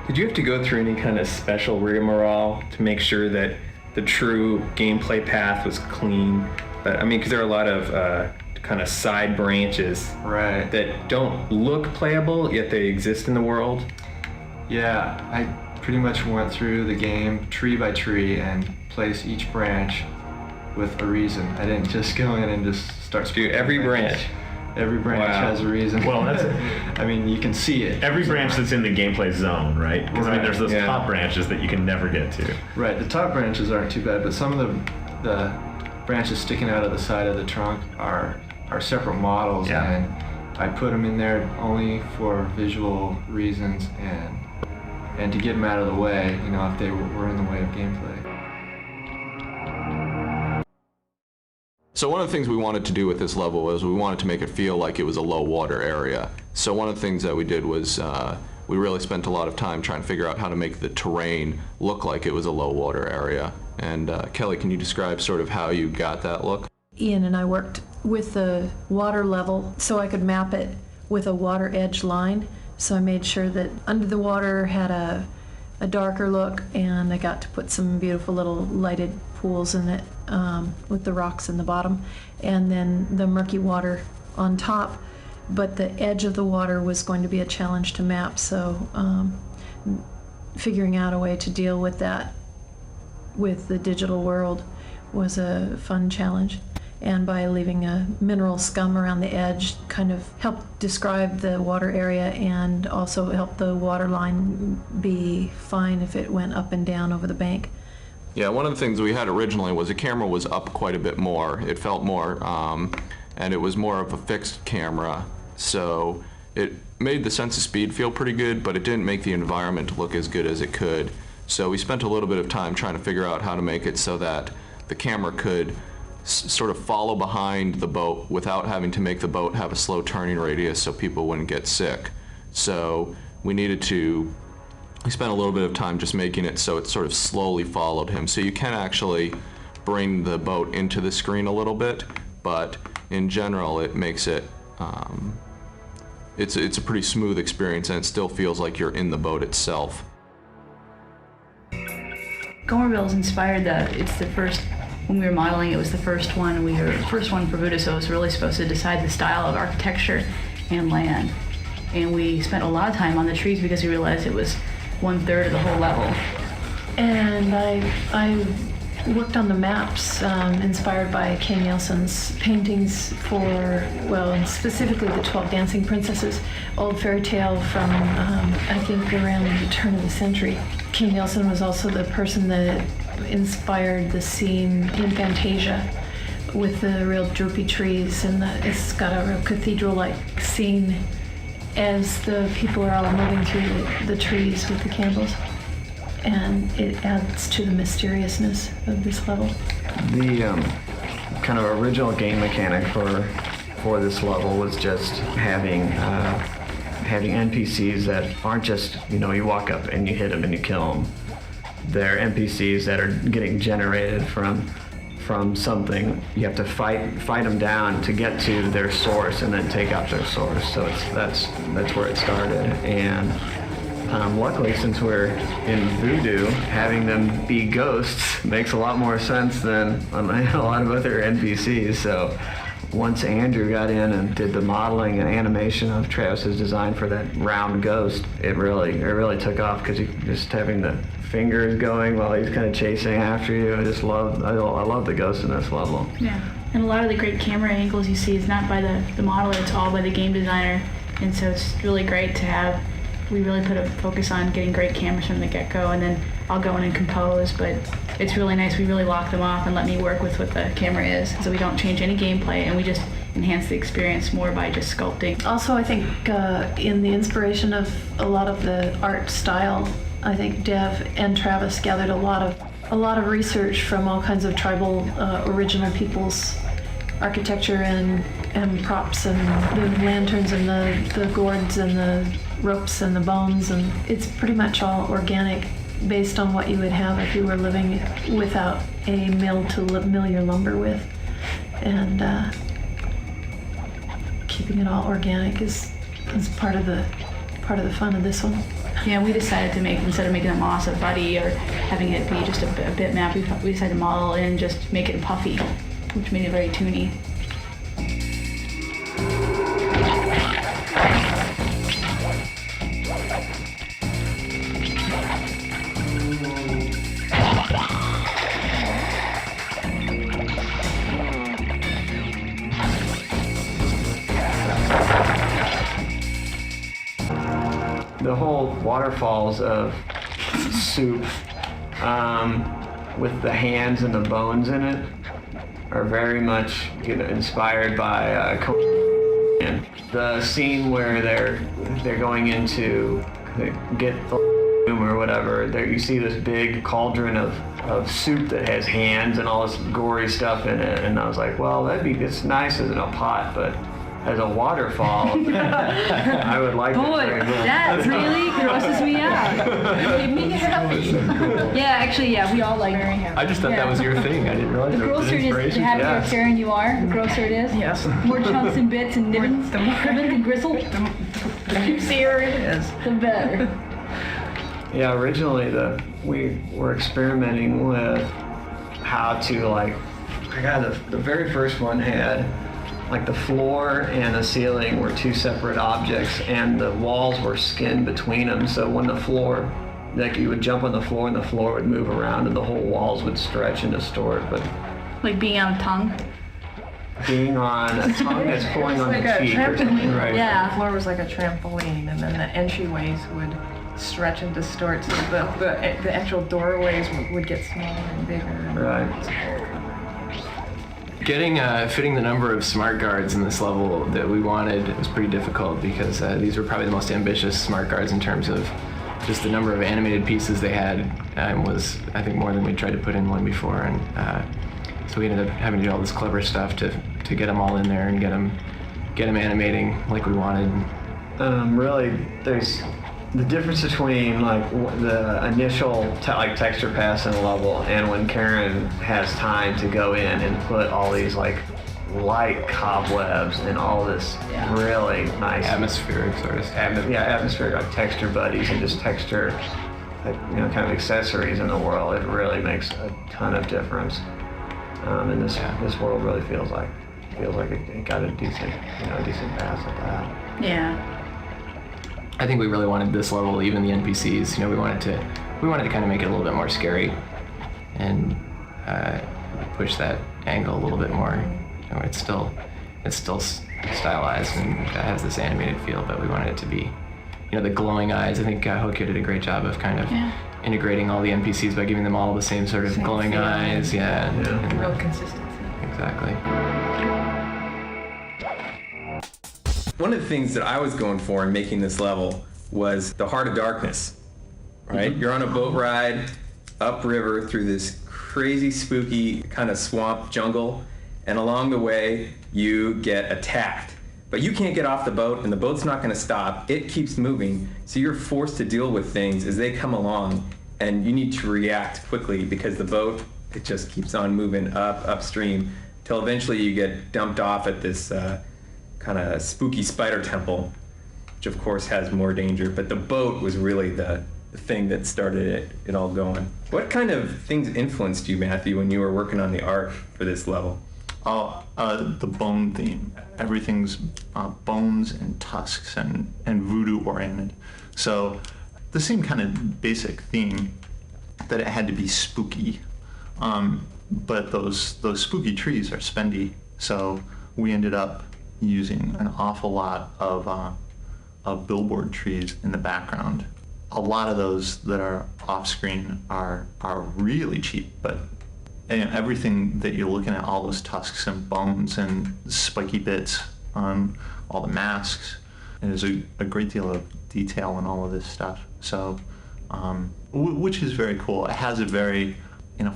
Did you have to go through any kind of special rigmarole to make sure that the true gameplay path was clean? But because there are a lot of kind of side branches that don't look playable, yet they exist in the world. Yeah, I pretty much went through the game tree by tree and placed each branch with a reason. I didn't just go in and just start. Dude, every branch. Every branch has a reason. Well, that's you can see it. Every branch that's in the gameplay zone, right? Because there's those top branches that you can never get to. Right, the top branches aren't too bad, but some of the branches sticking out of the side of the trunk are separate models, and I put them in there only for visual reasons and to get them out of the way, if they were in the way of gameplay. So one of the things we wanted to do with this level was we wanted to make it feel like it was a low water area. So one of the things that we did was we really spent a lot of time trying to figure out how to make the terrain look like it was a low water area. And Kelly, can you describe sort of how you got that look? Ian and I worked with the water level so I could map it with a water edge line. So I made sure that under the water had a darker look, and I got to put some beautiful little lighted pools in it with the rocks in the bottom, and then the murky water on top. But the edge of the water was going to be a challenge to map, so figuring out a way to deal with that with the digital world was a fun challenge. And by leaving a mineral scum around the edge, kind of helped describe the water area and also helped the water line be fine if it went up and down over the bank. Yeah, one of the things we had originally was the camera was up quite a bit more. It felt more, and it was more of a fixed camera. So it made the sense of speed feel pretty good, but it didn't make the environment look as good as it could. So we spent a little bit of time trying to figure out how to make it so that the camera could sort of follow behind the boat without having to make the boat have a slow turning radius so people wouldn't get sick. So we spent a little bit of time just making it so it sort of slowly followed him. So you can actually bring the boat into the screen a little bit, but in general it makes it, it's a pretty smooth experience, and it still feels like you're in the boat itself. Gomerville is inspired when we were modeling, it was the first one for Buddha, so it was really supposed to decide the style of architecture and land. And we spent a lot of time on the trees because we realized it was 1/3 of the whole level. And I worked on the maps inspired by Kay Nielsen's paintings for, well, and specifically the 12 Dancing Princesses, old fairy tale from, I think, around the turn of the century. Kay Nielsen was also the person that inspired the scene in Fantasia with the real droopy trees, and it's got a real cathedral-like scene as the people are all moving through the trees with the candles. And it adds to the mysteriousness of this level. The kind of original game mechanic for this level was just having NPCs that aren't just, you walk up and you hit them and you kill them. They're NPCs that are getting generated from something. You have to fight them down to get to their source and then take out their source. So that's where it started. And luckily, since we're in Voodoo, having them be ghosts makes a lot more sense than a lot of other NPCs. So once Andrew got in and did the modeling and animation of Travis's design for that round ghost, it really took off, because just having the fingers going while he's kind of chasing after you. I love the ghost in this level. Yeah, and a lot of the great camera angles you see is not by the modeler, it's all by the game designer. And so it's really great to have, we really put a focus on getting great cameras from the get-go, and then I'll go in and compose, but it's really nice. We really lock them off and let me work with what the camera is, so we don't change any gameplay, and we just enhance the experience more by just sculpting. Also, I think in the inspiration of a lot of the art style, I think Dev and Travis gathered a lot of research from all kinds of tribal original peoples' architecture and props, and the lanterns and the gourds and the ropes and the bones, and it's pretty much all organic, based on what you would have if you were living without a mill to mill your lumber with. And keeping it all organic is part of the fun of this one. Yeah, we decided to instead of making a moss a buddy or having it be just a bitmap, we decided to model and just make it puffy, which made it very toony. The whole waterfalls of soup with the hands and the bones in it are very much inspired by and the scene where they're going into get the or whatever. There you see this big cauldron of soup that has hands and all this gory stuff in it, and I was like, well, it's nice as in a pot, but as a waterfall, I would like that very much. That really grosses me out. It made me happy. Yeah, actually, we all like very happy. I just thought that was your thing. I didn't realize the it was grosser an it is, inspiration. the happier Karen you are, the grosser it is. Yes. More chunks and bits and nibbins, ribbons and gristle. The juicier it is, the better. Yeah, originally we were experimenting with how to the very first one had the floor and the ceiling were two separate objects, and the walls were skinned between them. So when the floor, you would jump on the floor and the floor would move around and the whole walls would stretch and distort. But like being on a tongue. Being on a tongue that's pulling on the cheek or something, right? Yeah, the floor was like a trampoline, and then the entryways would stretch and distort, so the actual doorways would get smaller and bigger. Right. Fitting the number of smart guards in this level that we wanted was pretty difficult, because these were probably the most ambitious smart guards in terms of just the number of animated pieces they had, was, I think, more than we tried to put in one before. And so we ended up having to do all this clever stuff to get them all in there and get them animating like we wanted. Really, there's the difference between the initial texture pass in a level and when Karen has time to go in and put all these light cobwebs and all this really nice atmospheric sort of stuff. Atmospheric texture buddies and just texture kind of accessories in the world. It really makes a ton of difference. And this world really feels like it got a decent pass at that. Yeah. I think we really wanted this level, even the NPCs, we wanted to kind of make it a little bit more scary and push that angle a little bit more. It's still stylized and has this animated feel, but we wanted it to be, the glowing eyes. I think Hokyo did a great job of kind of integrating all the NPCs by giving them all the same sort of glowing feel. eyes. And Real consistency. exactly. One of the things that I was going for in making this level was the Heart of Darkness, right? You're on a boat ride upriver through this crazy, spooky kind of swamp jungle, and along the way you get attacked. But you can't get off the boat, and the boat's not going to stop. It keeps moving, so you're forced to deal with things as they come along, and you need to react quickly because the boat, it just keeps on moving upstream, till eventually you get dumped off at this kind of spooky spider temple, which of course has more danger, but the boat was really the thing that started it all going. What kind of things influenced you, Matthew, when you were working on the art for this level? The bone theme. Everything's bones and tusks and voodoo oriented. So the same kind of basic theme, that it had to be spooky. But those spooky trees are spendy, so we ended up using an awful lot of billboard trees in the background. A lot of those that are off screen are really cheap, but everything that you're looking at, all those tusks and bones and spiky bits on all the masks, and there's a great deal of detail in all of this stuff. So, which is very cool. It has a very,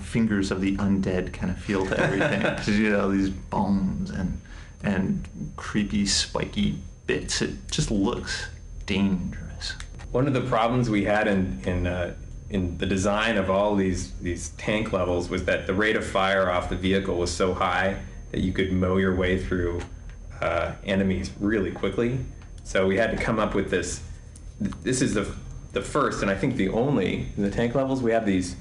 fingers of the undead kind of feel to everything. 'Cause, these bones and creepy spiky bits. It just looks dangerous. One of the problems we had in the design of all these tank levels was that the rate of fire off the vehicle was so high that you could mow your way through enemies really quickly. So we had to come up with this. This is the first, and I think the only, in the tank levels, we have these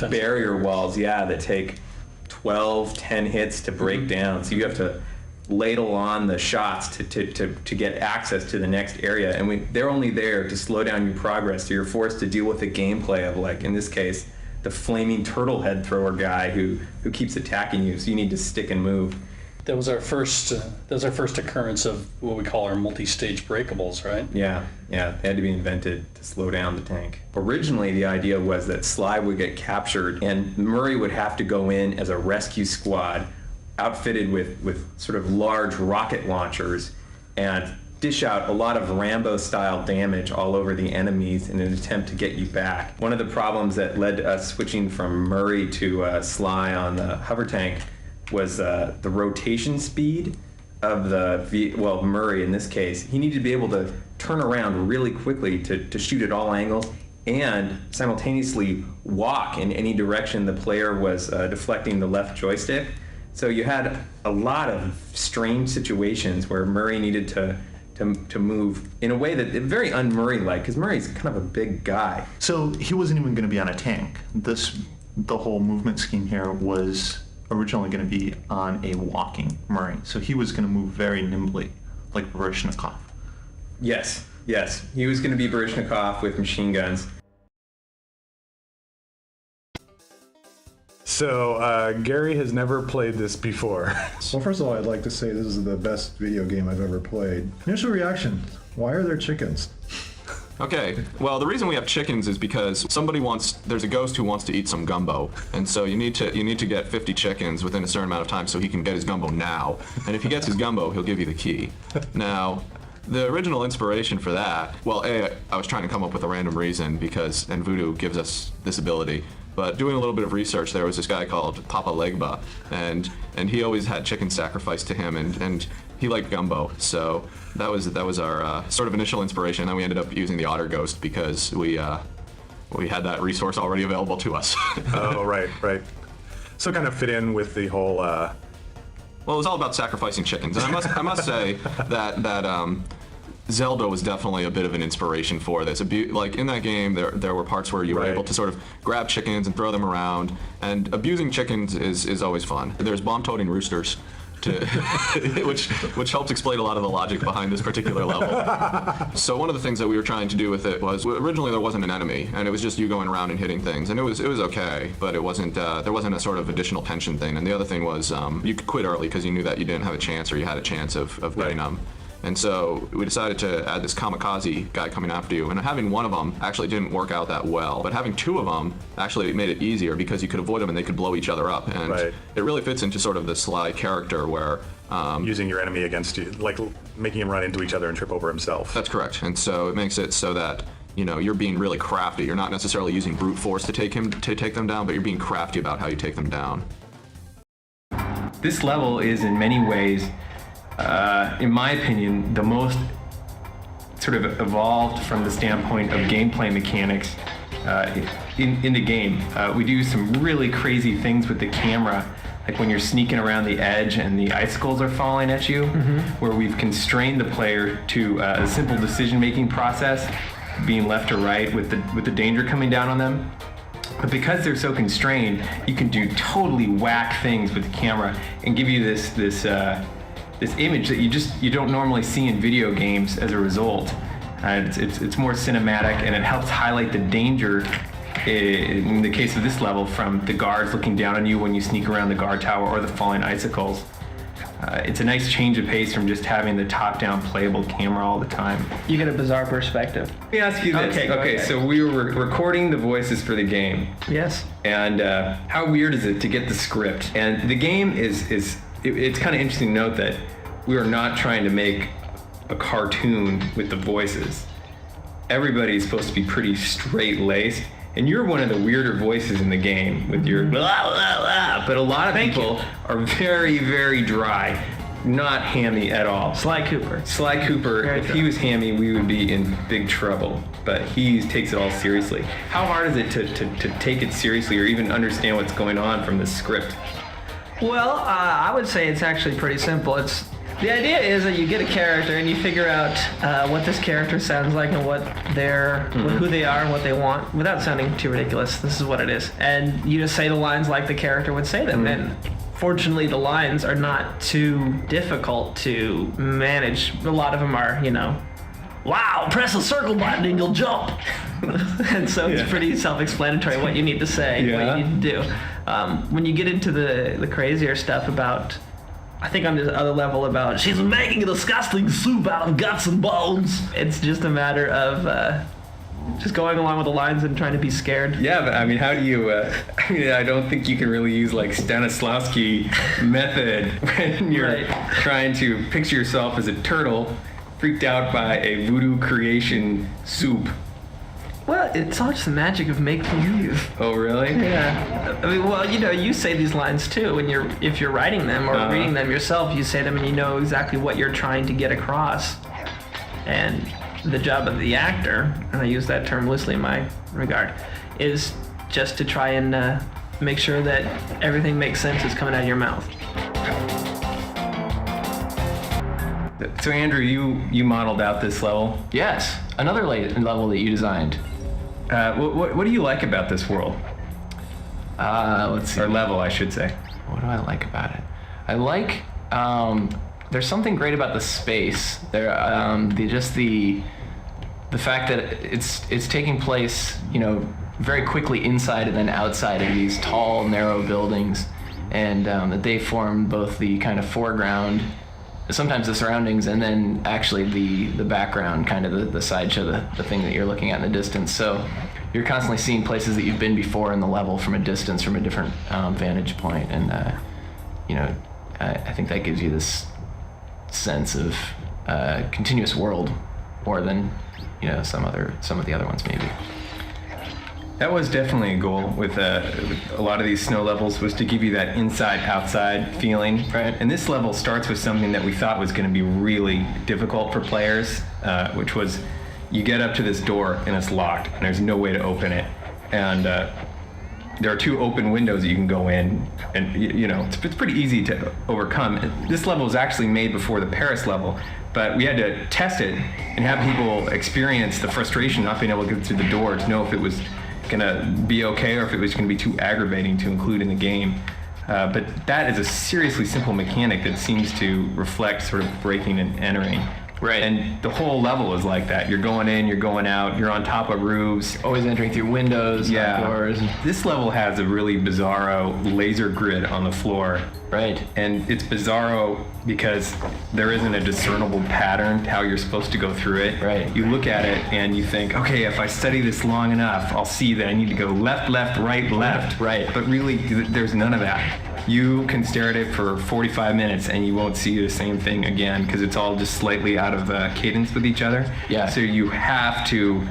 barrier walls, that take 10 hits to break down. So you have to ladle on the shots to get access to the next area, and they're only there to slow down your progress, so you're forced to deal with the gameplay of, like in this case, the flaming turtle head thrower guy who keeps attacking you, so you need to stick and move. That was our first occurrence of what we call our multi-stage breakables, right? Yeah, they had to be invented to slow down the tank. Originally, the idea was that Sly would get captured, and Murray would have to go in as a rescue squad, outfitted with sort of large rocket launchers, and dish out a lot of Rambo-style damage all over the enemies in an attempt to get you back. One of the problems that led to us switching from Murray to Sly on the hover tank was the rotation speed of Murray in this case. He needed to be able to turn around really quickly to shoot at all angles and simultaneously walk in any direction the player was deflecting the left joystick. So you had a lot of strange situations where Murray needed to move in a way that very un-Murray-like, because Murray's kind of a big guy. So he wasn't even going to be on a tank. The whole movement scheme here was originally going to be on a walking Murray. So he was going to move very nimbly, like Baryshnikov. Yes. He was going to be Baryshnikov with machine guns. So, Gary has never played this before. Well, first of all, I'd like to say this is the best video game I've ever played. Initial reaction, why are there chickens? Okay, well, the reason we have chickens is because there's a ghost who wants to eat some gumbo, and so you need to get 50 chickens within a certain amount of time so he can get his gumbo now. And if he gets his gumbo, he'll give you the key. Now, the original inspiration for that, I was trying to come up with a random reason and Voodoo gives us this ability. But doing a little bit of research, there was this guy called Papa Legba, and he always had chicken sacrificed to him, and he liked gumbo. So that was our sort of initial inspiration. And then we ended up using the otter ghost because we had that resource already available to us. Oh, right. So kind of fit in with the whole. Well, it was all about sacrificing chickens, and I must say that Zelda was definitely a bit of an inspiration for this. Like in that game, there were parts where you were able to sort of grab chickens and throw them around, and abusing chickens is always fun. There's bomb-toting roosters, which helps explain a lot of the logic behind this particular level. So one of the things that we were trying to do with it was originally there wasn't an enemy, and it was just you going around and hitting things, and it was okay, but it wasn't there wasn't a sort of additional tension thing. And the other thing was you could quit early because you knew that you didn't have a chance, or you had a chance of getting them. And so we decided to add this kamikaze guy coming after you. And having one of them actually didn't work out that well. But having two of them actually made it easier because you could avoid them and they could blow each other up. And it really fits into sort of the Sly character where... using your enemy against you, like making him run into each other and trip over himself. That's correct. And so it makes it so that, you know, you're being really crafty. You're not necessarily using brute force to take them down, but you're being crafty about how you take them down. This level is in many ways, in my opinion, the most sort of evolved from the standpoint of gameplay mechanics in the game. We do some really crazy things with the camera, like when you're sneaking around the edge and the icicles are falling at you, where we've constrained the player to a simple decision-making process, being left or right with the danger coming down on them. But because they're so constrained, you can do totally whack things with the camera and give you this image that you don't normally see in video games as a result. It's more cinematic, and it helps highlight the danger, in the case of this level, from the guards looking down on you when you sneak around the guard tower or the falling icicles. It's a nice change of pace from just having the top-down playable camera all the time. You get a bizarre perspective. Let me ask you this. Okay, so we were recording the voices for the game. Yes. And how weird is it to get the script? And the game it's kind of interesting to note that we are not trying to make a cartoon with the voices. Everybody's supposed to be pretty straight-laced, and you're one of the weirder voices in the game with your blah, blah, blah. But a lot of people are very, very dry, not hammy at all. Sly Cooper. If he was hammy, we would be in big trouble. But he takes it all seriously. How hard is it to take it seriously or even understand what's going on from the script? Well, I would say it's actually pretty simple. The idea is that you get a character and you figure out what this character sounds like and what who they are and what they want, without sounding too ridiculous. This is what it is. And you just say the lines like the character would say them. And fortunately, the lines are not too difficult to manage. A lot of them are, wow, press a circle button and you'll jump. And so it's pretty self-explanatory what you need to say, what you need to do. When you get into the crazier stuff about, I think on this other level about, she's making a disgusting soup out of guts and bones. It's just a matter of just going along with the lines and trying to be scared. Yeah, but I mean, how do you, I don't think you can really use like Stanislavski method when you're trying to picture yourself as a turtle freaked out by a voodoo creation soup. Well, it's all just the magic of make-believe. Oh, really? Yeah. I mean, well, you say these lines too if you're writing them or reading them yourself. You say them and you know exactly what you're trying to get across. And the job of the actor, and I use that term loosely in my regard, is just to try and make sure that everything makes sense as coming out of your mouth. So Andrew, you modeled out this level. Yes, another level that you designed. What do you like about this world? Let's see. Or level, I should say. What do I like about it? I like, there's something great about the space. There, the fact that it's taking place, very quickly inside and then outside of these tall, narrow buildings, and that they form both the kind of foreground, sometimes the surroundings, and then actually the background, kind of the sideshow, the thing that you're looking at in the distance. So you're constantly seeing places that you've been before in the level from a distance, from a different vantage point, and I think that gives you this sense of continuous world more than some of the other ones maybe. That was definitely a goal with a lot of these snow levels, was to give you that inside-outside feeling. Right. And this level starts with something that we thought was going to be really difficult for players, which was you get up to this door and it's locked and there's no way to open it. And there are two open windows that you can go in, and it's pretty easy to overcome. This level was actually made before the Paris level, but we had to test it and have people experience the frustration not being able to get through the door to know if it was gonna be okay or if it was gonna be too aggravating to include in the game. But that is a seriously simple mechanic that seems to reflect sort of breaking and entering. Right. And the whole level is like that. You're going in, you're going out, you're on top of roofs. Always entering through windows, doors. This level has a really bizarro laser grid on the floor. Right. And it's bizarro because there isn't a discernible pattern to how you're supposed to go through it. Right. You look at it and you think, okay, if I study this long enough, I'll see that I need to go left, left, right, left. Right. But really, there's none of that. You can stare at it for 45 minutes and you won't see the same thing again because it's all just slightly out of cadence with each other. Yeah. So you have to,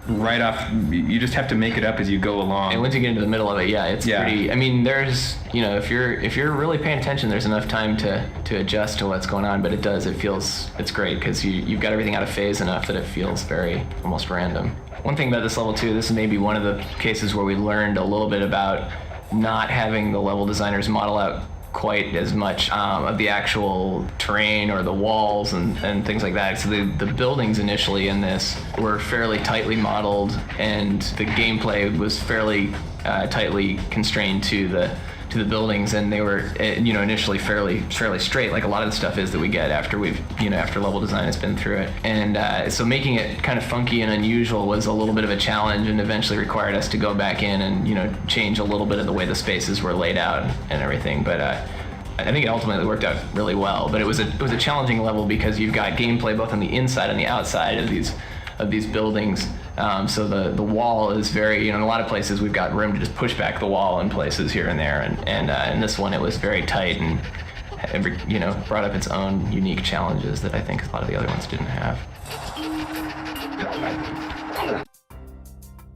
right off, you just have to make it up as you go along. And once you get into the middle of it, it's pretty. I mean, there's, if you're really paying attention, there's enough time to adjust to what's going on. But it's great because you've got everything out of phase enough that it feels very almost random. One thing about this level too, this is maybe one of the cases where we learned a little bit about not having the level designers model out quite as much of the actual terrain or the walls and things like that. So the buildings initially in this were fairly tightly modeled, and the gameplay was fairly tightly constrained to the buildings, and they were initially fairly straight, like a lot of the stuff is that we get after after level design has been through it. And so making it kind of funky and unusual was a little bit of a challenge, and eventually required us to go back in and change a little bit of the way the spaces were laid out and everything. But I think it ultimately worked out really well. But it was a challenging level because you've got gameplay both on the inside and the outside of these buildings. So the wall is very, in a lot of places we've got room to just push back the wall in places here and there, and in this one it was very tight and brought up its own unique challenges that I think a lot of the other ones didn't have.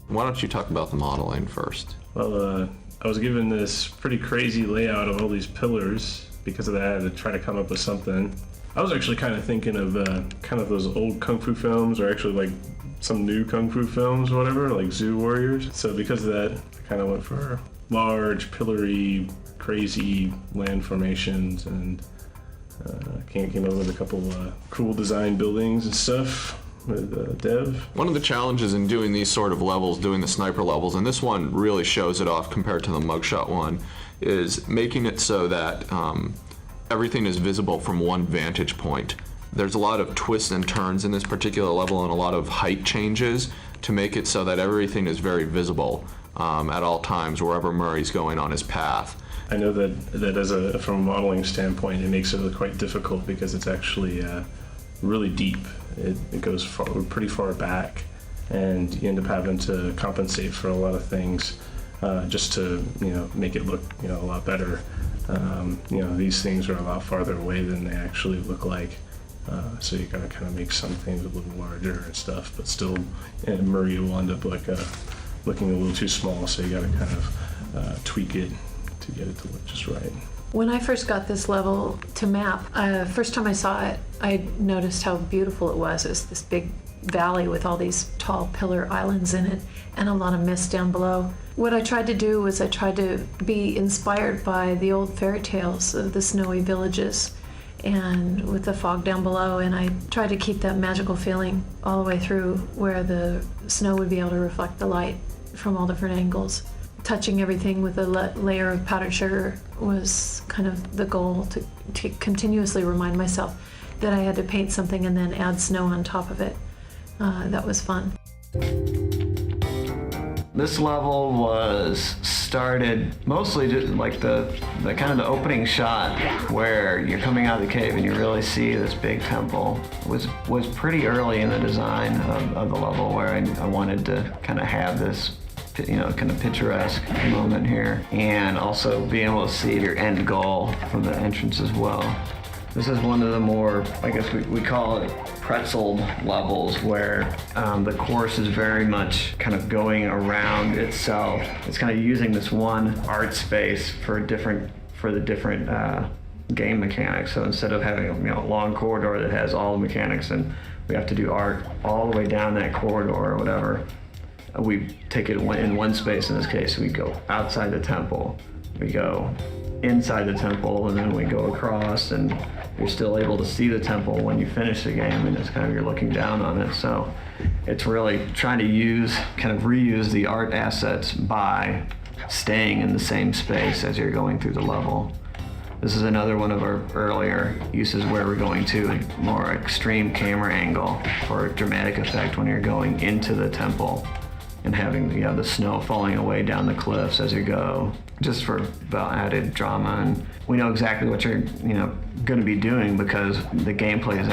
Why don't you talk about the modeling first? Well, I was given this pretty crazy layout of all these pillars. Because of that, I had to try to come up with something. I was actually kind of thinking of kind of those old kung fu films, or actually like some new kung fu films or whatever, like Zoo Warriors. So because of that, I kind of went for large, pillory, crazy land formations, and came up with a couple cool design buildings and stuff with Dev. One of the challenges in doing these sort of levels, doing the sniper levels, and this one really shows it off compared to the mugshot one, is making it so that everything is visible from one vantage point. There's a lot of twists and turns in this particular level and a lot of height changes to make it so that everything is very visible at all times wherever Murray's going on his path. I know that from a modeling standpoint, it makes it quite difficult because it's actually really deep. It goes pretty far back, and you end up having to compensate for a lot of things just to make it look a lot better. These things are a lot farther away than they actually look like. So you gotta kind of make some things a little larger and stuff, but still, Murray will end up looking a little too small. So you gotta kind of tweak it to get it to look just right. When I first got this level to map, first time I saw it, I noticed how beautiful it was. It was this big valley with all these tall pillar islands in it and a lot of mist down below. What I tried to do was I tried to be inspired by the old fairy tales of the snowy villages and with the fog down below, and I tried to keep that magical feeling all the way through where the snow would be able to reflect the light from all different angles. Touching everything with a layer of powdered sugar was kind of the goal, to continuously remind myself that I had to paint something and then add snow on top of it. That was fun. This level was started mostly just like the kind of the opening shot where you're coming out of the cave and you really see this big temple. Was pretty early in the design of the level where I wanted to kind of have this kind of picturesque moment here, and also being able to see your end goal from the entrance as well. This is one of the more, I guess we call it pretzeled levels, where the course is very much kind of going around itself. It's kind of using this one art space for the different game mechanics. So instead of having a long corridor that has all the mechanics and we have to do art all the way down that corridor or whatever, we take it in one space. In this case, we go outside the temple, we go inside the temple, and then we go across, and you're still able to see the temple when you finish the game, and it's kind of, you're looking down on it. So it's really trying to reuse the art assets by staying in the same space as you're going through the level. This is another one of our earlier uses where we're going to a more extreme camera angle for dramatic effect when you're going into the temple and having the snow falling away down the cliffs as you go, just for about added drama. And we know exactly what you're going to be doing because the gameplay is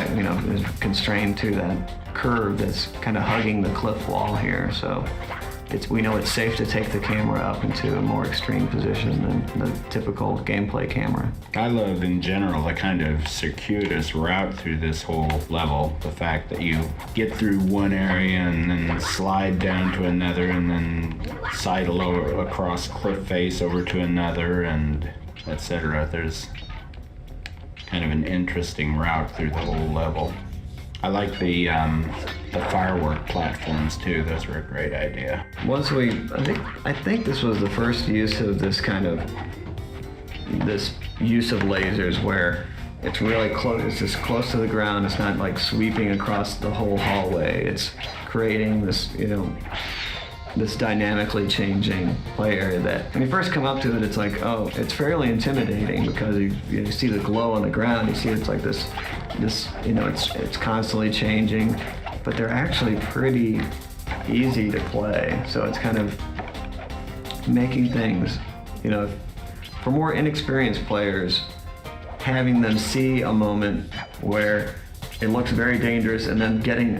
is constrained to that curve that's kind of hugging the cliff wall here. So we know it's safe to take the camera up into a more extreme position than the typical gameplay camera. I love in general the kind of circuitous route through this whole level. The fact that you get through one area and then slide down to another and then sidle over across cliff face over to another and etc. There's kind of an interesting route through the whole level. I like the firework platforms too. Those were a great idea. I think this was the first use of this use of lasers where it's really close. It's just close to the ground. It's not like sweeping across the whole hallway. It's creating this, this dynamically changing play area that when you first come up to it, it's like, oh, it's fairly intimidating because you see the glow on the ground. You see it's like this, it's constantly changing, but they're actually pretty easy to play. So it's kind of making things, for more inexperienced players, having them see a moment where it looks very dangerous and then getting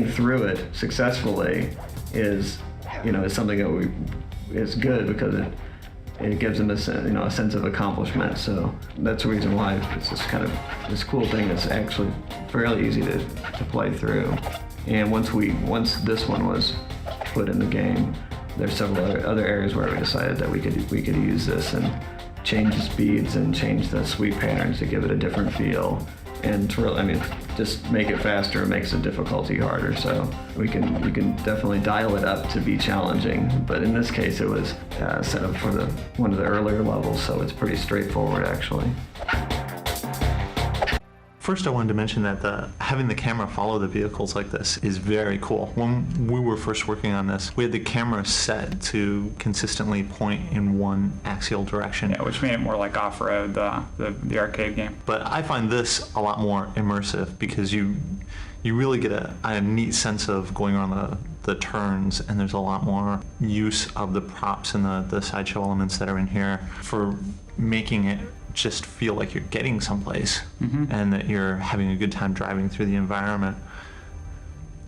through it successfully is something that is good because it gives them a sense of accomplishment. So that's the reason why it's just kind of this cool thing that's actually fairly easy to play through. And once this one was put in the game, there's several other areas where we decided that we could use this and change the speeds and change the sweep patterns to give it a different feel. And to really, just make it faster makes the difficulty harder. So you can definitely dial it up to be challenging. But in this case, it was set up for one of the earlier levels, so it's pretty straightforward actually. First, I wanted to mention that having the camera follow the vehicles like this is very cool. When we were first working on this, we had the camera set to consistently point in one axial direction. Yeah, which made it more like off-road, the arcade game. But I find this a lot more immersive because you really get a neat sense of going on the turns, and there's a lot more use of the props and the sideshow elements that are in here for making it just feel like you're getting someplace and that you're having a good time driving through the environment.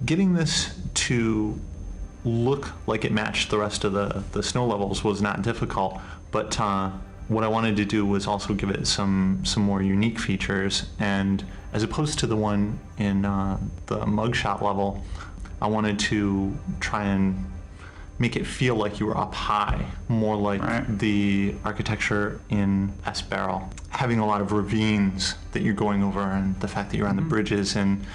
Getting this to look like it matched the rest of the snow levels was not difficult, but what I wanted to do was also give it some more unique features, and as opposed to the one in the mugshot level, I wanted to try and make it feel like you were up high, more like the architecture in S-Barrel. Having a lot of ravines that you're going over and the fact that you're on the bridges and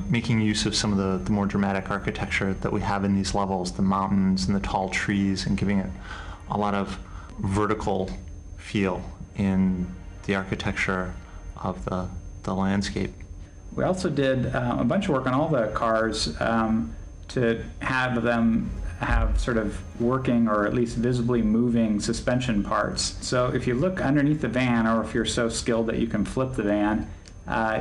making use of some of the more dramatic architecture that we have in these levels, the mountains and the tall trees, and giving it a lot of vertical feel in the architecture of the landscape. We also did a bunch of work on all the cars to have them have sort of working or at least visibly moving suspension parts. So if you look underneath the van, or if you're so skilled that you can flip the van,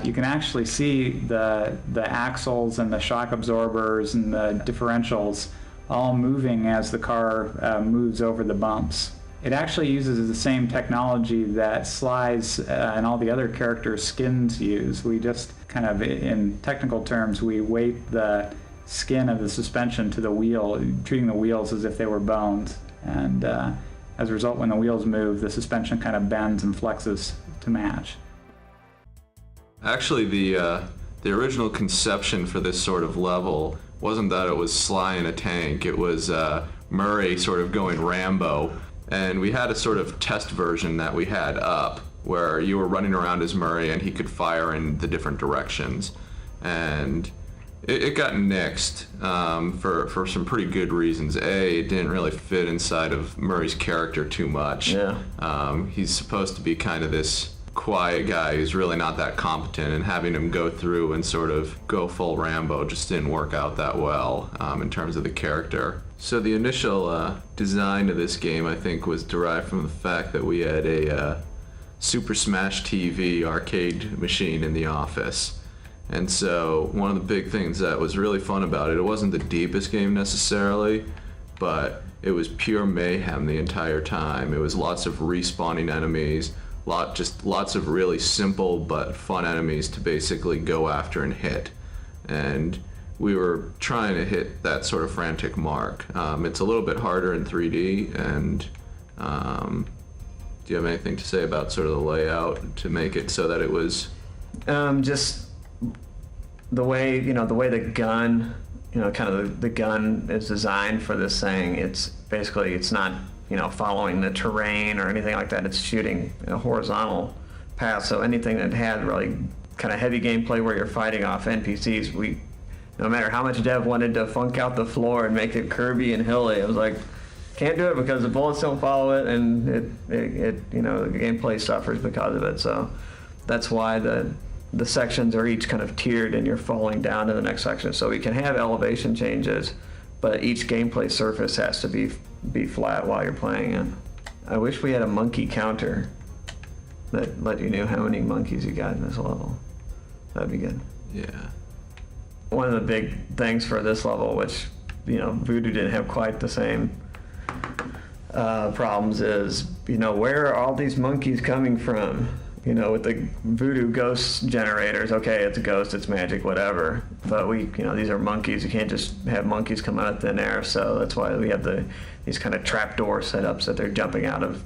you can actually see the axles and the shock absorbers and the differentials all moving as the car moves over the bumps. It actually uses the same technology that Sly's and all the other characters' skins use. We just kind of, in technical terms, we weight the skin of the suspension to the wheel, treating the wheels as if they were bones. And as a result, when the wheels move, the suspension kind of bends and flexes to match. Actually, the original conception for this sort of level wasn't that it was Sly in a tank. It was Murray sort of going Rambo. And we had a sort of test version that we had up where you were running around as Murray and he could fire in the different directions. And it got nixed for some pretty good reasons. It didn't really fit inside of Murray's character too much. Yeah. He's supposed to be kind of this quiet guy who's really not that competent, and having him go through and sort of go full Rambo just didn't work out that well in terms of the character. So the initial design of this game, I think, was derived from the fact that we had a Super Smash TV arcade machine in the office. And so one of the big things that was really fun about it, it wasn't the deepest game necessarily, but it was pure mayhem the entire time. It was lots of respawning enemies, lots of really simple but fun enemies to basically go after and hit. And we were trying to hit that sort of frantic mark. It's a little bit harder in 3D, and do you have anything to say about sort of the layout to make it so that it was? Just the way the gun, kind of the gun is designed for this thing. It's not following the terrain or anything like that. It's shooting a horizontal path. So anything that had really kind of heavy gameplay where you're fighting off NPCs, no matter how much Dev wanted to funk out the floor and make it curvy and hilly, it was like, can't do it because the bullets don't follow it, and it the gameplay suffers because of it. So that's why the sections are each kind of tiered, and you're falling down to the next section. So we can have elevation changes, but each gameplay surface has to be flat while you're playing it. I wish we had a monkey counter that let you know how many monkeys you got in this level. That'd be good. Yeah. One of the big things for this level, which Voodoo didn't have quite the same problems, is where are all these monkeys coming from? With the Voodoo ghost generators, okay, it's a ghost, it's magic, whatever. But these are monkeys. You can't just have monkeys come out of thin air. So that's why we have these kind of trapdoor setups that they're jumping out of,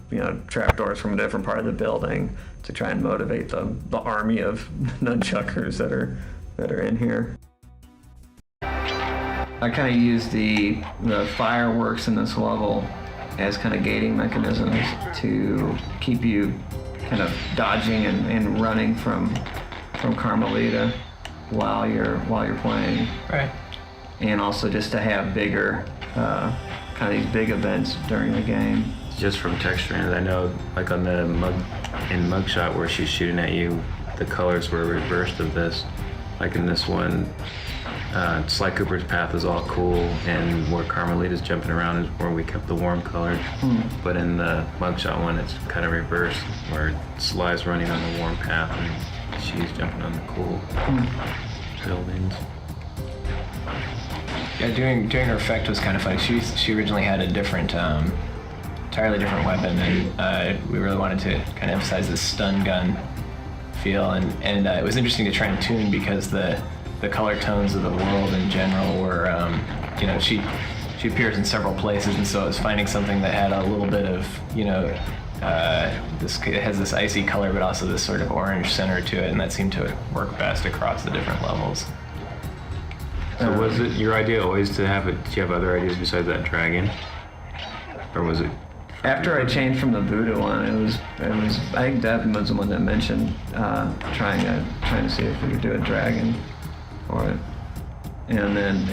trapdoors from a different part of the building to try and motivate the army of nunchuckers that are in here. I kind of use the fireworks in this level as kind of gating mechanisms to keep you kind of dodging and running from Carmelita while you're playing. Right. And also just to have bigger, kind of these big events during the game. Just from texturing it, I know, like on the mugshot where she's shooting at you, the colors were reversed of this. Like in this one, Sly Cooper's path is all cool, and where Carmelita's jumping around is where we kept the warm colors. But in the mugshot one, it's kind of reversed, where Sly's running on the warm path and she's jumping on the cool buildings. Yeah, doing her effect was kind of funny. She originally had a different, entirely different weapon, and we really wanted to kind of emphasize this stun gun feel, and it was interesting to try and tune because the color tones of the world in general were, she appears in several places, and so it was finding something that had a little bit of, it has this icy color, but also this sort of orange center to it, and that seemed to work best across the different levels. So was it your idea always to have it? Did you have other ideas besides that dragon, or was it? After I changed from the Voodoo one, it was. I think Devin was the one that mentioned trying to see if we could do a dragon for it, and then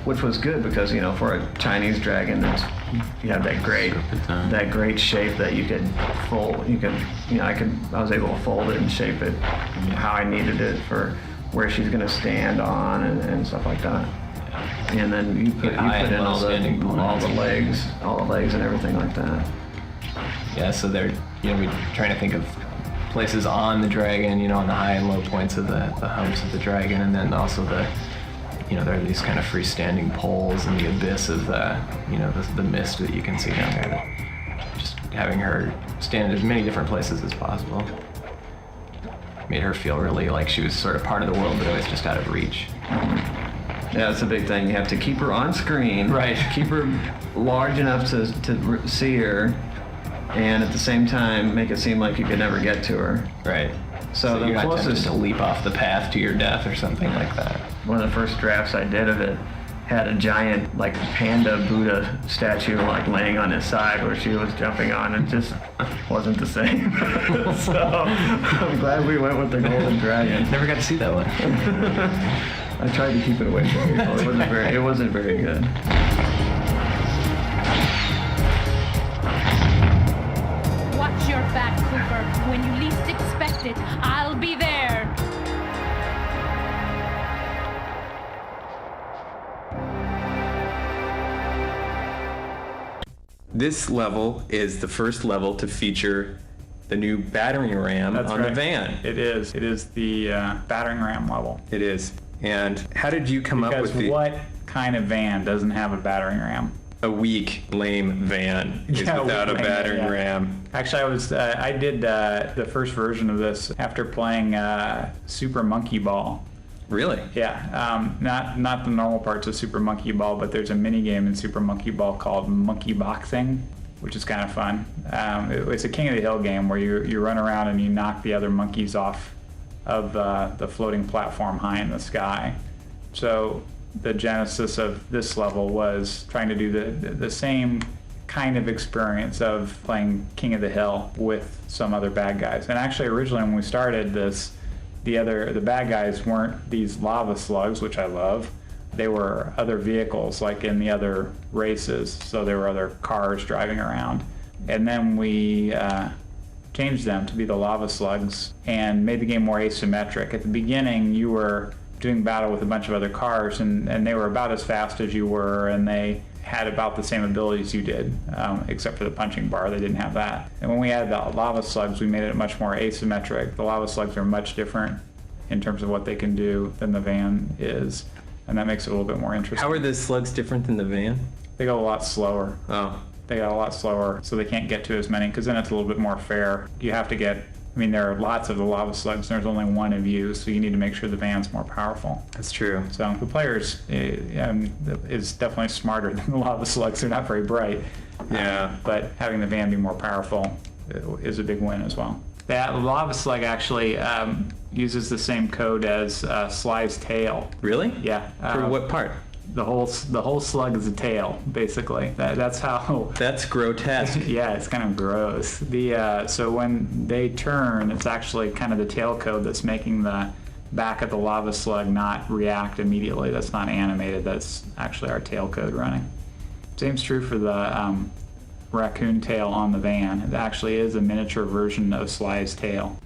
which was good because for a Chinese dragon, you have that great shape that you could fold. I was able to fold it and shape it how I needed it for where she's going to stand on and stuff like that. And then you put in all the legs and everything like that. Yeah, so we're trying to think of places on the dragon, on the high and low points of the humps of the dragon, and then also there are these kind of freestanding poles in the abyss of the mist that you can see down there. Just having her stand in as many different places as possible made her feel really like she was sort of part of the world, but always just out of reach. Yeah, that's a big thing. You have to keep her on screen. Right. Keep her large enough to see her, and at the same time make it seem like you could never get to her. Right. So the you're not tempted closest to leap off the path to your death or something like that. One of the first drafts I did of it had a giant panda Buddha statue laying on his side where she was jumping on. It just wasn't the same. So I'm glad we went with the golden dragon. Never got to see that one. I tried to keep it away from people. It wasn't very good. Watch your back, Cooper. When you least expect it, I'll be there. this level is the first level to feature the new battering ram That's on right. the van. It is. It is the battering ram level. It is. And how did you come up Because with what kind of van doesn't have a battering ram? a weak, lame van is without a battering ram? Actually, I did the first version of this after playing Super Monkey Ball. Really? Yeah, not the normal parts of Super Monkey Ball, but there's a mini game in Super Monkey Ball called Monkey Boxing, which is kind of fun. It's a King of the Hill game where you run around and you knock the other monkeys off of the floating platform high in the sky. So the genesis of this level was trying to do the same kind of experience of playing King of the Hill with some other bad guys. And actually, originally when we started this, the bad guys weren't these lava slugs, which I love. They were other vehicles, like in the other races. So there were other cars driving around. And then we changed them to be the lava slugs and made the game more asymmetric. At the beginning, you were doing battle with a bunch of other cars, and they were about as fast as you were, and they had about the same abilities you did, except for the punching bar. They didn't have that. And when we added the lava slugs, we made it much more asymmetric. The lava slugs are much different in terms of what they can do than the van is, and that makes it a little bit more interesting. How are the slugs different than the van? They go a lot slower. Oh. They got a lot slower, so they can't get to as many, because then it's a little bit more fair. You have to get, I mean, there are lots of the lava slugs, and there's only one of you, so you need to make sure the van's more powerful. That's true. So the players is definitely smarter than the lava slugs. They're not very bright. Yeah. But having the van be more powerful is a big win as well. That lava slug actually uses the same code as Sly's tail. Really? Yeah. For what part? The whole slug is a tail, basically. That's how. That's grotesque. Yeah, it's kind of gross. So when they turn, it's actually kind of the tail code that's making the back of the lava slug not react immediately. That's not animated. That's actually our tail code running. Same's true for the raccoon tail on the van. It actually is a miniature version of Sly's tail.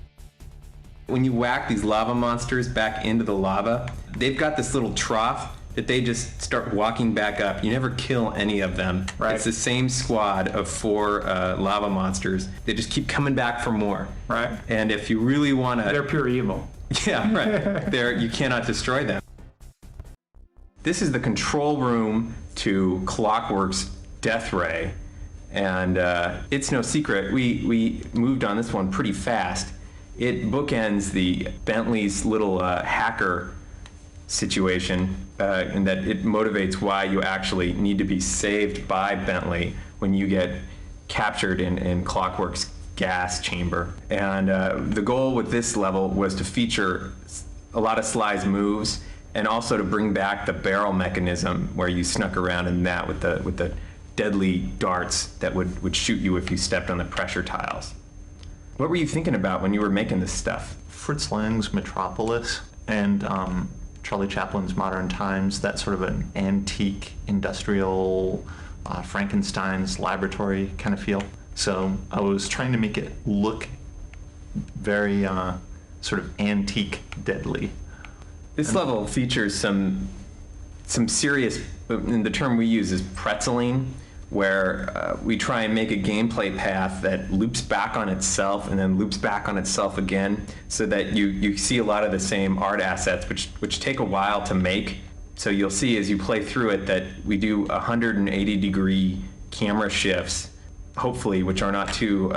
When you whack these lava monsters back into the lava, they've got this little trough that they just start walking back up. You never kill any of them. Right. It's the same squad of 4 lava monsters. They just keep coming back for more. Right. And if you really want to... They're pure evil. Yeah, right. You cannot destroy them. This is the control room to Clockwork's Death Ray. And it's no secret, we moved on this one pretty fast. It bookends the Bentley's little hacker situation, in that it motivates why you actually need to be saved by Bentley when you get captured in Clockwork's gas chamber. And the goal with this level was to feature a lot of Sly's moves, and also to bring back the barrel mechanism where you snuck around in that with the deadly darts that would shoot you if you stepped on the pressure tiles. What were you thinking about when you were making this stuff? Fritz Lang's Metropolis and Charlie Chaplin's Modern Times, that sort of an antique industrial Frankenstein's laboratory kind of feel. So I was trying to make it look very sort of antique deadly. This level features some serious, and the term we use is pretzeling, where we try and make a gameplay path that loops back on itself and then loops back on itself again, so that you see a lot of the same art assets, which take a while to make. So you'll see as you play through it that we do 180-degree camera shifts, hopefully, which are not too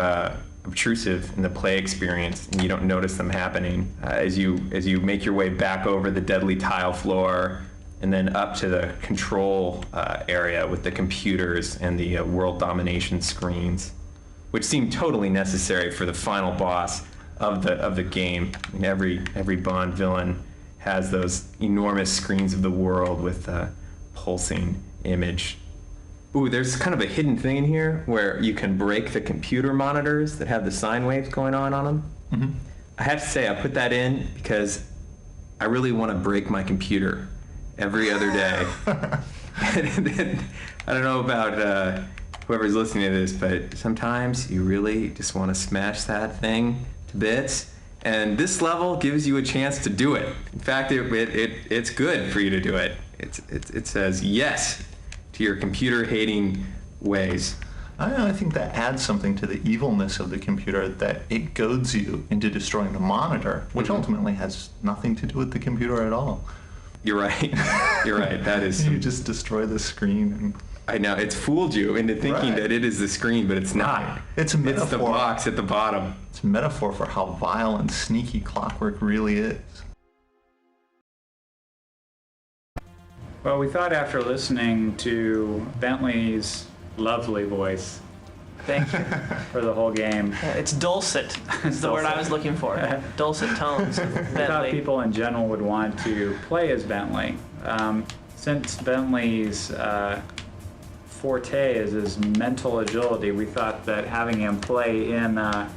obtrusive in the play experience, and you don't notice them happening as you make your way back over the deadly tile floor, and then up to the control area with the computers and the world domination screens, which seem totally necessary for the final boss of the game. I mean, every Bond villain has those enormous screens of the world with a pulsing image. Ooh, there's kind of a hidden thing in here where you can break the computer monitors that have the sine waves going on them. Mm-hmm. I have to say, I put that in because I really want to break my computer every other day. I don't know about whoever's listening to this, but sometimes you really just want to smash that thing to bits. And this level gives you a chance to do it. In fact, it's good for you to do it. It says yes to your computer hating ways. I think that adds something to the evilness of the computer, that it goads you into destroying the monitor, which ultimately has nothing to do with the computer at all. You're right. You're right. That is. You just destroy the screen. And I know. It's fooled you into thinking that it is the screen, but it's not. It's a metaphor. It's the box at the bottom. It's a metaphor for how vile and sneaky Clockwork really is. Well, we thought after listening to Bentley's lovely voice Thank you. for the whole game, It's dulcet is the word I was looking for. Dulcet tones. we thought Bentley. people in general would want to play as Bentley. Since Bentley's forte is his mental agility, we thought that having him play in a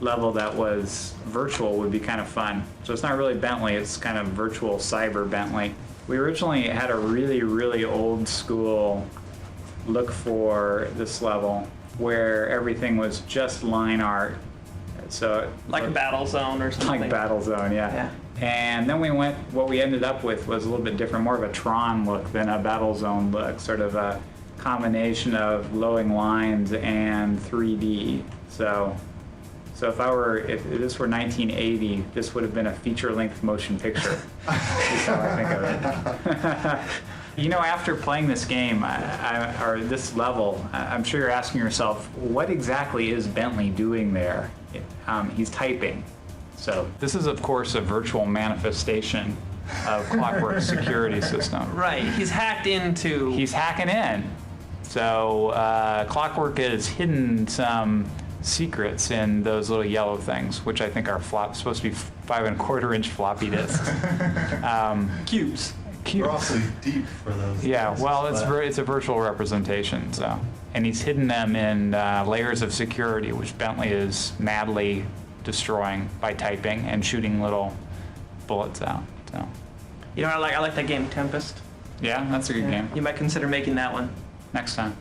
level that was virtual would be kind of fun. So it's not really Bentley, it's kind of virtual cyber Bentley. We originally had a really, really old school look for this level where everything was just line art. So Like a battle zone or something. like Battle Zone, yeah. And then what we ended up with was a little bit different, more of a Tron look than a Battle Zone look, sort of a combination of glowing lines and 3D. So if this were 1980, this would have been a feature-length motion picture. That's how I think of it. You know, after playing this game, or this level, I'm sure you're asking yourself, what exactly is Bentley doing there? He's typing. So this is, of course, a virtual manifestation of Clockwork's security system. Right. He's hacked into. He's hacking in. So Clockwork has hidden some secrets in those little yellow things, which I think are supposed to be 5 1/4-inch floppy disks. Cubes. They're awfully deep for those. Yeah, disks, well, but- it's a virtual representation. So, and he's hidden them in layers of security, which Bentley is madly destroying by typing and shooting little bullets out. So, You know what I like that game, Tempest. yeah, that's a good game. You might consider making that one. Next time.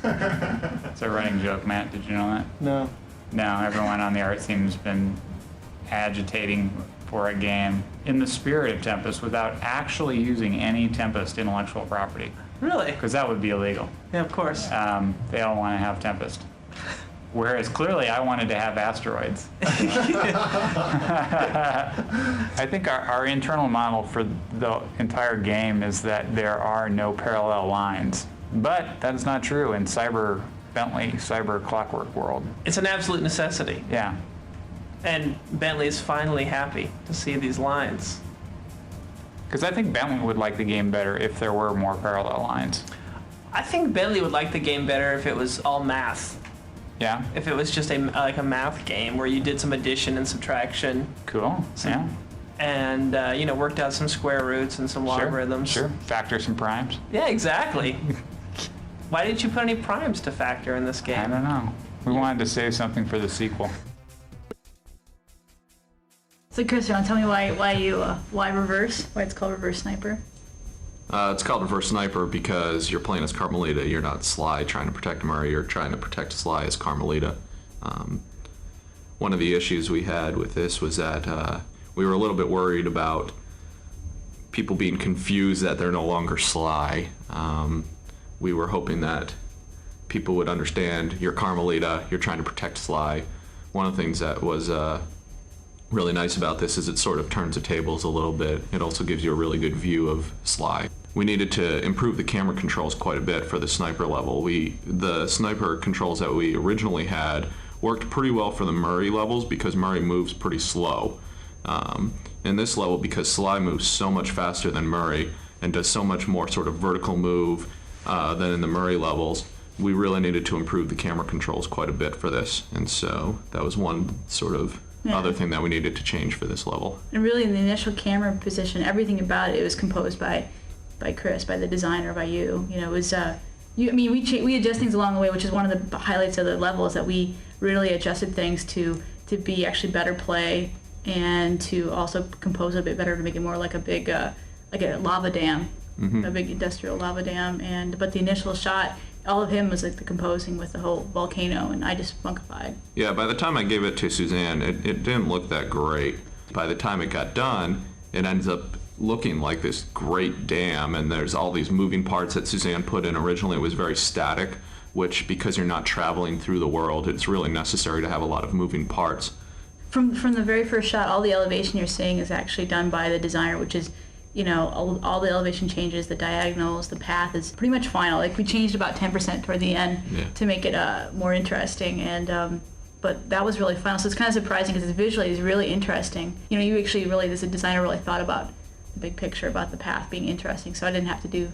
It's a running joke, Matt. Did you know that? No. No, everyone on the art team has been agitating for a game in the spirit of Tempest without actually using any Tempest intellectual property. Really? Because that would be illegal. Yeah, of course. They all want to have Tempest. Whereas clearly I wanted to have asteroids. I think our internal model for the entire game is that there are no parallel lines. But that is not true in cyber Clockwork world. It's an absolute necessity. Yeah. And Bentley is finally happy to see these lines. Because I think Bentley would like the game better if there were more parallel lines. I think Bentley would like the game better if it was all math. Yeah. If it was just a math game where you did some addition and subtraction. Cool. Yeah. And worked out some square roots and some logarithms. Sure. Factors and primes. Yeah, exactly. Why didn't you put any primes to factor in this game? I don't know. We wanted to save something for the sequel. So Chris, you want to tell me why reverse? Why it's called Reverse Sniper? It's called Reverse Sniper because you're playing as Carmelita. You're not Sly trying to protect Murray. You're trying to protect Sly as Carmelita. One of the issues we had with this was that we were a little bit worried about people being confused that they're no longer Sly. We were hoping that people would understand you're Carmelita, you're trying to protect Sly. One of the things that was really nice about this is it sort of turns the tables a little bit. It also gives you a really good view of Sly. We needed to improve the camera controls quite a bit for the sniper level. The sniper controls that we originally had worked pretty well for the Murray levels because Murray moves pretty slow. In this level, because Sly moves so much faster than Murray and does so much more sort of vertical move than in the Murray levels, we really needed to improve the camera controls quite a bit for this. And so that was one sort of other thing that we needed to change for this level. And really, in the initial camera position, everything about it was composed by Chris, by the designer, by you. You know, it was. We adjust things along the way, which is one of the highlights of the level, is that we really adjusted things to be actually better play and to also compose a bit better to make it more like a big like a lava dam, a big industrial lava dam. But the initial shot, all of him was like the composing with the whole volcano, and I just funkified. Yeah, by the time I gave it to Suzanne, it didn't look that great. By the time it got done, it ends up looking like this great dam, and there's all these moving parts that Suzanne put in. Originally it was very static, which, because you're not traveling through the world, it's really necessary to have a lot of moving parts. From the very first shot, all the elevation you're seeing is actually done by the designer, which is, you know, all the elevation changes, the diagonals, the path is pretty much final. Like, we changed about 10% toward the end to make it more interesting, and but that was really final. So it's kind of surprising because visually it's really interesting. You know, you actually really, as a designer, really thought about the big picture, about the path being interesting, so I didn't have to do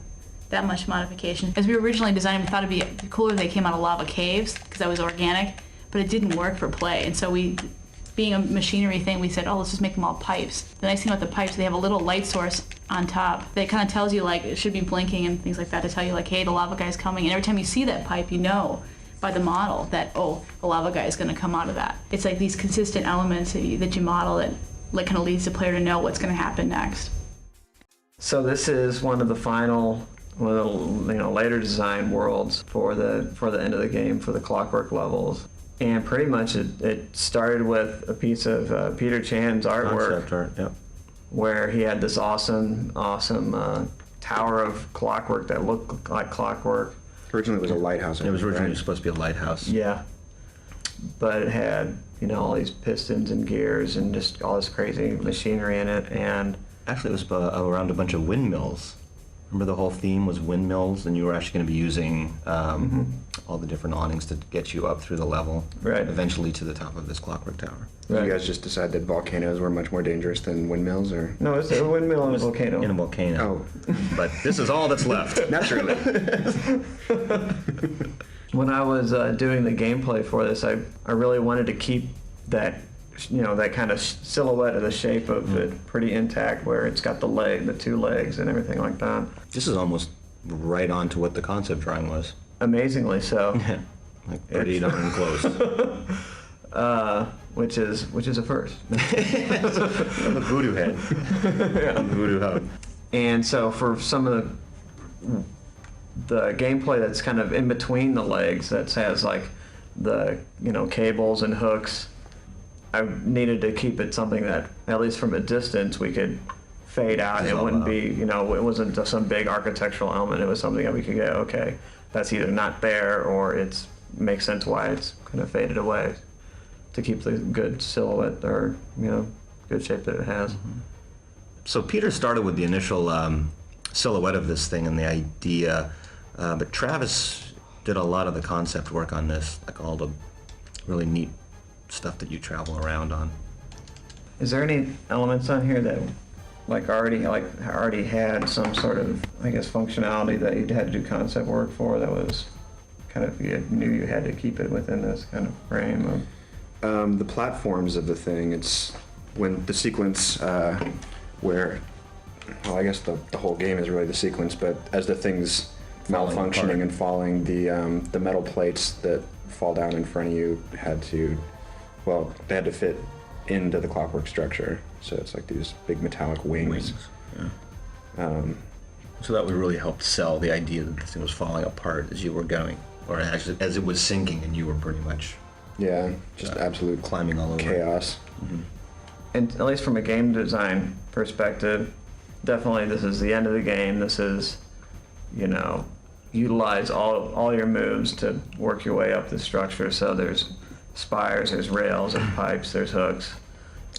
that much modification. As we were originally designing, we thought it'd be cooler if they came out of lava caves, because that was organic, but it didn't work for play, and so we, being a machinery thing, we said, oh, let's just make them all pipes. The nice thing about the pipes, they have a little light source on top that kind of tells you, like, it should be blinking and things like that to tell you, like, hey, the lava guy's coming. And every time you see that pipe, you know by the model that, oh, the lava guy is going to come out of that. It's like these consistent elements that you model that, like, kind of leads the player to know what's going to happen next. So this is one of the final, later design worlds for the end of the game, for the Clockwork levels. And pretty much it started with a piece of Peter Chan's artwork. Concept art, yep. Where he had this awesome tower of clockwork that looked like clockwork. Originally it was a lighthouse. It was originally supposed to be a lighthouse. Yeah. But it had, all these pistons and gears and just all this crazy machinery in it. And actually it was around a bunch of windmills. Remember the whole theme was windmills, and you were actually going to be using all the different awnings to get you up through the level, right? Eventually to the top of this clockwork tower. Right. You guys just decided that volcanoes were much more dangerous than windmills, or? No, it's a windmill and a volcano. In a volcano. Oh. But this is all that's left. Naturally. When I was doing the gameplay for this, I really wanted to keep that, that kind of silhouette of the shape of it pretty intact, where it's got the two legs and everything like that. This is almost right on to what the concept drawing was. Amazingly so. Like pretty darn close. Which is a first. The voodoo head. Yeah. The voodoo hub. And so for some of the gameplay that's kind of in between the legs, that has like the cables and hooks, I needed to keep it something that, at least from a distance, we could fade out. It wouldn't be, it wasn't just some big architectural element. It was something that we could go, okay, that's either not there or it makes sense why it's kind of faded away, to keep the good silhouette or, good shape that it has. Mm-hmm. So Peter started with the initial silhouette of this thing and the idea, but Travis did a lot of the concept work on this, like all the really neat stuff that you travel around on. Is there any elements on here that already had some sort of, I guess, functionality that you'd had to do concept work for, that was kind of, you knew you had to keep it within this kind of frame of? The platforms of the thing, it's when the sequence where, well, I guess the whole game is really the sequence, but as the thing's malfunctioning and falling, the metal plates that fall down in front of you they had to fit into the clockwork structure. So it's like these big metallic wings. Yeah. So that would really help sell the idea that this thing was falling apart as you were going, or as it was sinking and you were pretty much just absolute climbing all over chaos. Mm-hmm. And at least from a game design perspective, definitely this is the end of the game. This is, utilize all your moves to work your way up the structure. So there's spires, there's rails, there's pipes, there's hooks.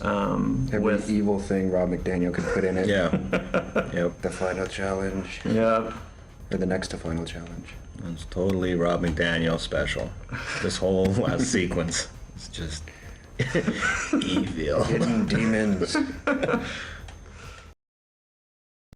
Every evil thing Rob McDaniel could put in it. Yeah. Yep. The final challenge. Yep. Or the next to final challenge. It's totally Rob McDaniel special. This whole last sequence is just evil. Hidden demons.